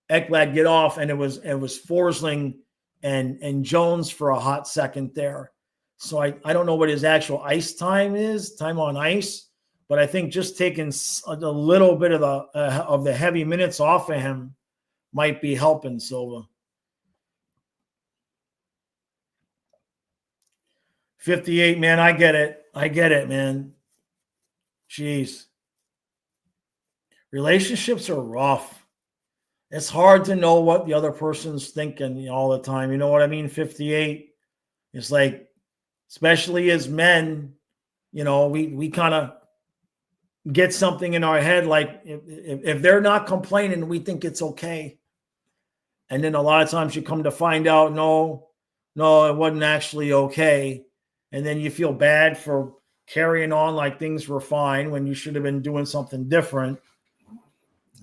Ekblad get off and it was Forsling and Jones for a hot second there. So I don't know what his actual ice time is, time on ice, but I think just taking a little bit of the heavy minutes off of him might be helping Silva. 58, man, I get it. I get it, man. Jeez. Relationships are rough. It's hard to know what the other person's thinking all the time. You know what I mean? 58. It's like, especially as men, we kind of get something in our head. Like if they're not complaining, we think it's okay. And then a lot of times you come to find out, no, it wasn't actually okay. And then you feel bad for carrying on like things were fine when you should have been doing something different.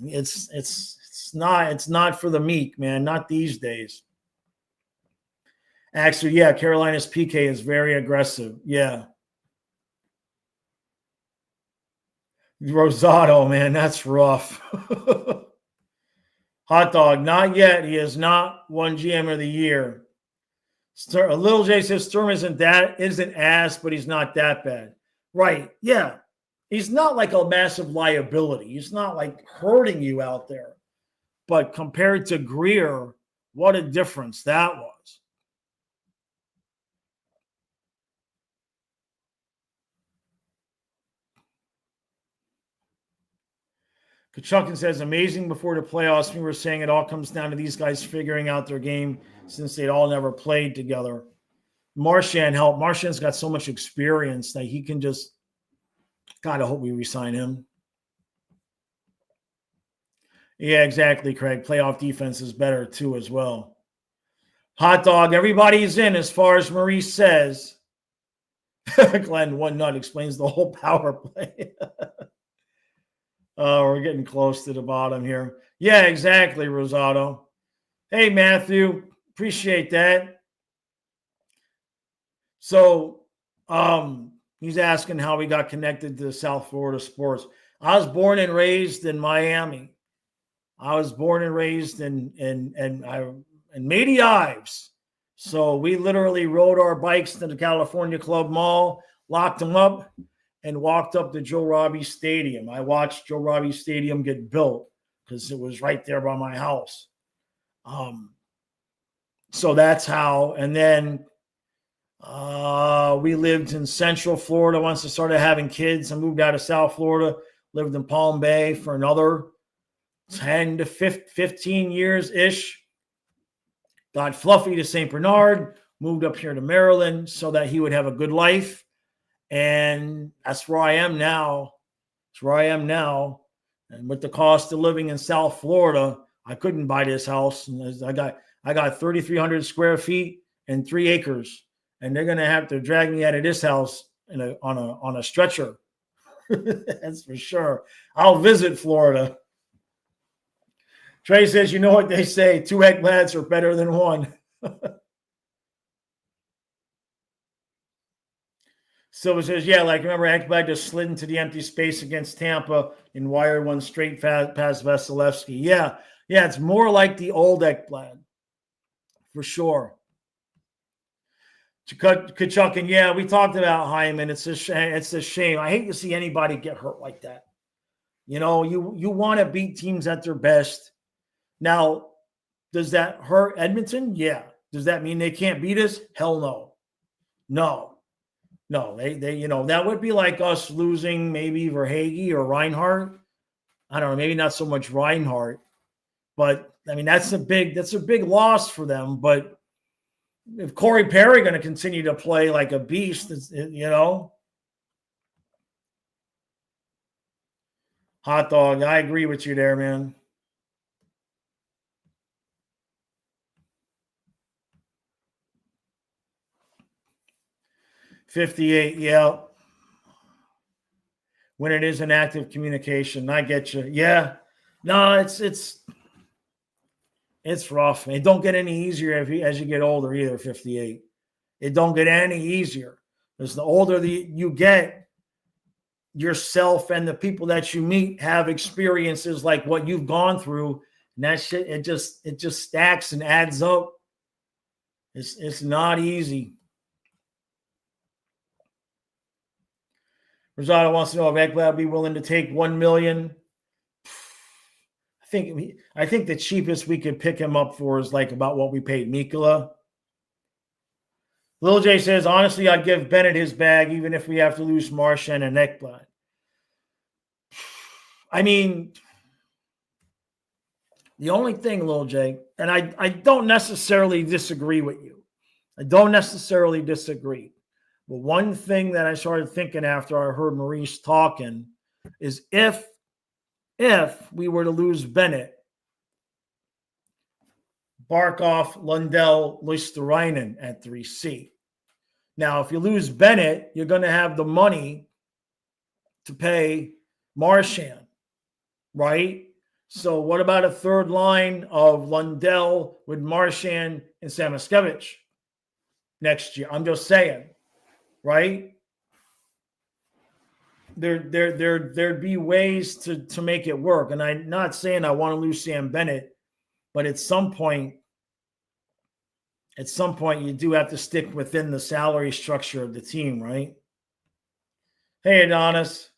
It's not for the meek, man. Not these days. Actually, yeah, Carolina's PK is very aggressive. Yeah. Rosado, man, that's rough. Hot dog, not yet. He has not won GM of the year. Little J says Sturm isn't ass, but he's not that bad. Right. Yeah. He's not like a massive liability. He's not like hurting you out there. But compared to Greer, what a difference that was. Kachukin says, amazing before the playoffs. We were saying it all comes down to these guys figuring out their game since they'd all never played together. Marchand helped. Marchand's got so much experience that he can just, God, I hope we re-sign him. Yeah, exactly, Craig. Playoff defense is better too as well. Hot dog, everybody's in as far as Maurice says. Glenn, one nut explains the whole power play. We're getting close to the bottom here. Yeah, exactly, Rosado. Hey, Matthew, appreciate that. So he's asking how we got connected to South Florida sports. I was born and raised in Miami. I was born and raised in Matey Ives. So we literally rode our bikes to the California Club Mall, locked them up, and walked up to Joe Robbie Stadium. I watched Joe Robbie Stadium get built because it was right there by my house. So that's how. And then we lived in Central Florida once I started having kids. I moved out of South Florida, lived in Palm Bay for another 10 to 15 years-ish. Got Fluffy to St. Bernard, moved up here to Maryland so that he would have a good life. And that's where I am now. That's where I am now. And with the cost of living in South Florida, I couldn't buy this house. And I got 3,300 square feet and 3 acres. And they're going to have to drag me out of this house on a stretcher. That's for sure. I'll visit Florida. Trey says, you know what they say, 2 Ekblads are better than 1. Silva says, yeah, like remember Ekblad just slid into the empty space against Tampa and wired one straight past Vasilevsky. Yeah, it's more like the old Ekblad, for sure. Kachuk, and yeah, we talked about Hyman. It's a shame. I hate to see anybody get hurt like that. You want to beat teams at their best. Now, does that hurt Edmonton? Yeah. Does that mean they can't beat us? Hell no. No, they that would be like us losing maybe Verhaeghe or Reinhart. I don't know, maybe not so much Reinhart, but I mean that's a big loss for them. But if Corey Perry going to continue to play like a beast, Hot dog, I agree with you there, man. $58, yeah. When it is an active communication, I get you. Yeah, no, it's rough. It don't get any easier as you get older either. 58, it don't get any easier because the older you get, yourself and the people that you meet have experiences like what you've gone through, and that shit it just stacks and adds up. It's not easy. Rosado wants to know if Ekblad will be willing to take $1 million. I think the cheapest we could pick him up for is like about what we paid Mikula. Lil J says, honestly, I'd give Bennett his bag even if we have to lose Marchand and Ekblad. I mean, the only thing, Lil J, and I don't necessarily disagree with you. I don't necessarily disagree. But one thing that I started thinking after I heard Maurice talking is if we were to lose Bennett, Barkov, Lundell, Luisterainen at 3C. Now, if you lose Bennett, you're going to have the money to pay Marchand, right? So what about a third line of Lundell with Marchand and Samoskevich next year? I'm just saying, right? There'd be ways to make it work. And I'm not saying I want to lose Sam Bennett, but at some point you do have to stick within the salary structure of the team, right? Hey, Adonis,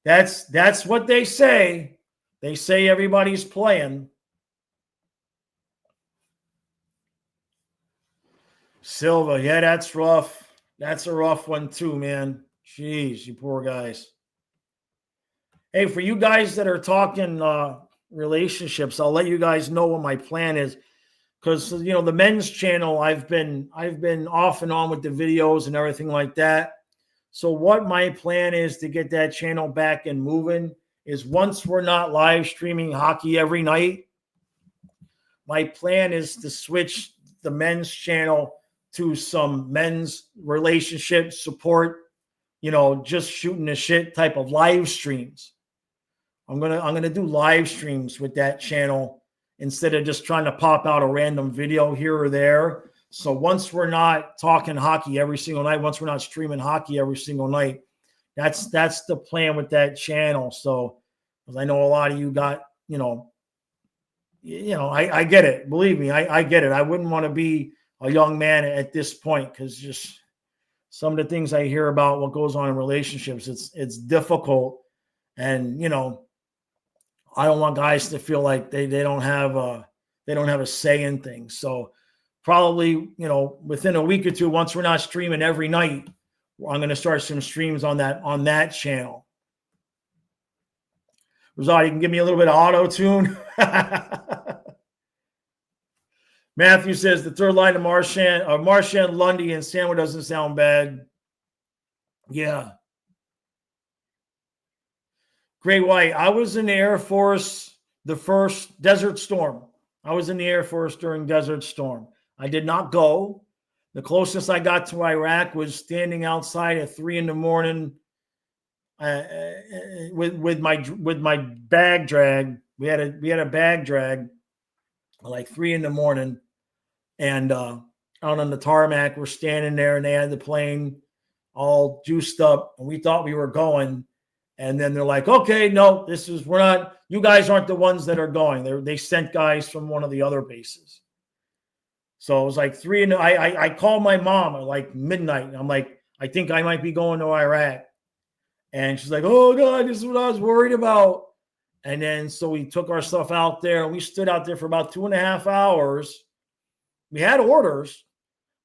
that's what they say. They say everybody's playing. Silva, yeah, that's rough. That's a rough one too, man. Jeez, you poor guys. Hey, for you guys that are talking relationships, I'll let you guys know what my plan is. Because, you know, the men's channel, I've been off and on with the videos and everything like that. So what my plan is to get that channel back and moving is once we're not live streaming hockey every night, my plan is to switch the men's channel to some men's relationship support, you know, just shooting the shit type of live streams. I'm gonna do live streams with that channel instead of just trying to pop out a random video here or there. So once we're not talking hockey every single night, once we're not streaming hockey every single night, that's the plan with that channel. So, because I know a lot of you got, I get it. Believe me, I get it. I wouldn't want to be a young man at this point because just some of the things I hear about what goes on in relationships, it's difficult. And, I don't want guys to feel like they don't have a say in things. So probably, within a week or two, once we're not streaming every night, I'm going to start some streams on that channel. Rosado, you can give me a little bit of auto-tune. Matthew says the third line of Marchand, Lundy, and Sandwich doesn't sound bad. Yeah. Great White, I was in the Air Force the first Desert Storm. I was in the Air Force during Desert Storm. I did not go. The closest I got to Iraq was standing outside at 3 a.m. With my bag drag. We had a bag drag like 3 a.m. and out on the tarmac, we're standing there, and they had the plane all juiced up, and we thought we were going. And then they're like, okay, no, we're not, you guys aren't the ones that are going. They sent guys from one of the other bases. So it was like 3 a.m. I called my mom at like midnight. And I'm like, I think I might be going to Iraq. And she's like, oh God, this is what I was worried about. And then, so we took our stuff out there and we stood out there for about 2.5 hours. We had orders,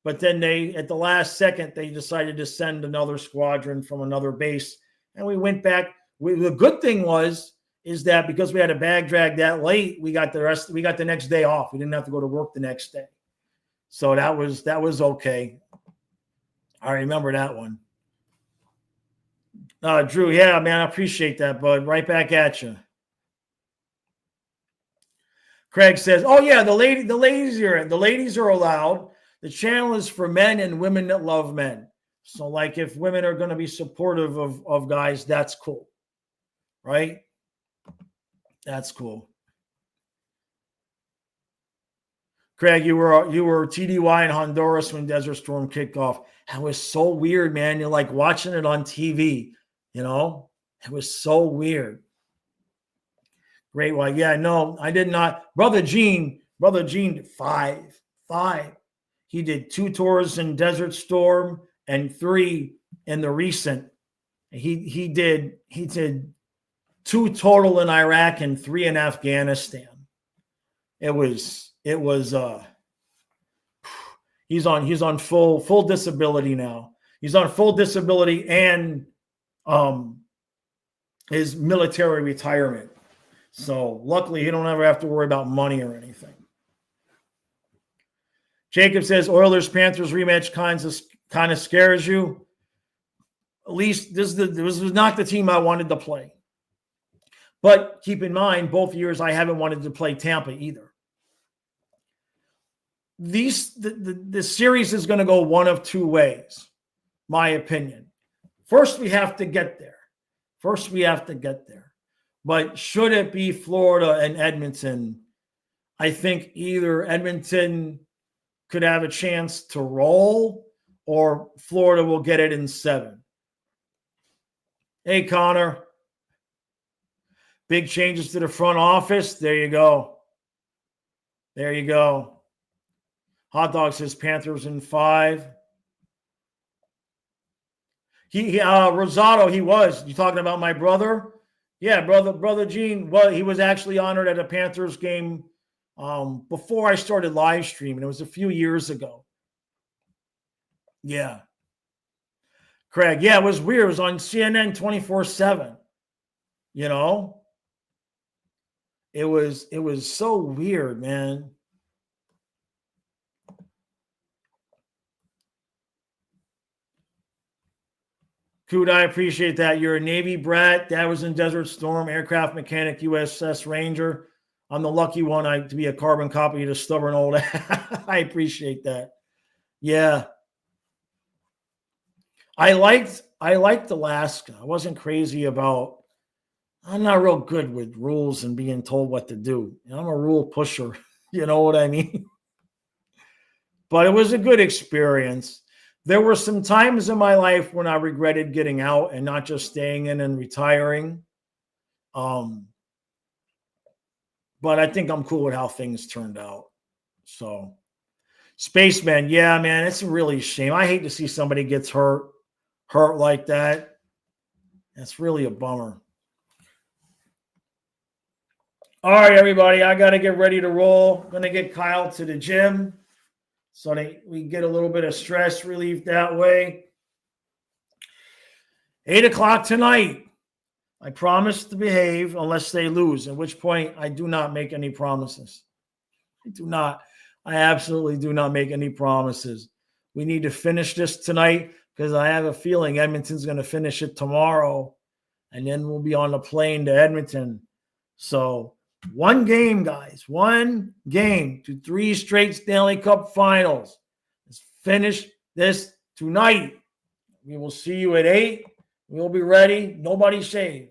but then at the last second, they decided to send another squadron from another base. And we went back. The good thing is that because we had a bag drag that late, we got the next day off. We didn't have to go to work the next day. So that was okay. I remember that one. Drew, yeah, man, I appreciate that, bud. Right back at you. Craig says, oh yeah, the ladies are allowed. The channel is for men and women that love men. So, like, if women are going to be supportive of guys, that's cool, right? That's cool. Craig, you were TDY in Honduras when Desert Storm kicked off. That was so weird, man. You're like watching it on TV, It was so weird. Great White. Yeah, no, I did not. Brother Gene, 5. He did 2 tours in Desert Storm and 3 in the recent. He did 2 total in Iraq and 3 in Afghanistan. It was he's on full disability now. He's on full disability and his military retirement. So luckily he don't ever have to worry about money or anything. Jacob says Oilers Panthers rematch kind of scares you. At least this was not the team I wanted to play. But keep in mind, both years I haven't wanted to play Tampa either. The series is going to go one of 2 ways, my opinion. First, we have to get there. But should it be Florida and Edmonton, I think either Edmonton could have a chance to roll or Florida will get it in 7. Hey, Connor. Big changes to the front office. There you go. Hot Dog says Panthers in 5. Rosado, he was. You talking about my brother? Yeah, brother Gene. Well, he was actually honored at a Panthers game before I started live streaming. It was a few years ago. Yeah. Craig, yeah, it was weird. It was on CNN 24/7. You know? It was so weird, man. Coot, I appreciate that. You're a Navy brat. Dad was in Desert Storm, aircraft mechanic, USS Ranger. I'm the lucky one to be a carbon copy of the stubborn old. I appreciate that. Yeah. I liked Alaska. I wasn't crazy about. I'm not real good with rules and being told what to do. I'm a rule pusher. You know what I mean? But it was a good experience. There were some times in my life when I regretted getting out and not just staying in and retiring. But I think I'm cool with how things turned out. So, Spaceman, yeah, man, it's really a shame. I hate to see somebody gets hurt like that. That's really a bummer. All right, everybody, I got to get ready to roll. I'm going to get Kyle to the gym so we get a little bit of stress relief that way. 8 o'clock tonight. I promise to behave unless they lose, at which point I do not make any promises. I absolutely do not make any promises. We need to finish this tonight because I have a feeling Edmonton's going to finish it tomorrow, and then we'll be on the plane to Edmonton. So, one game, guys. One game to 3 straight Stanley Cup finals. Let's finish this tonight. We will see you at 8. We'll be ready. Nobody shave.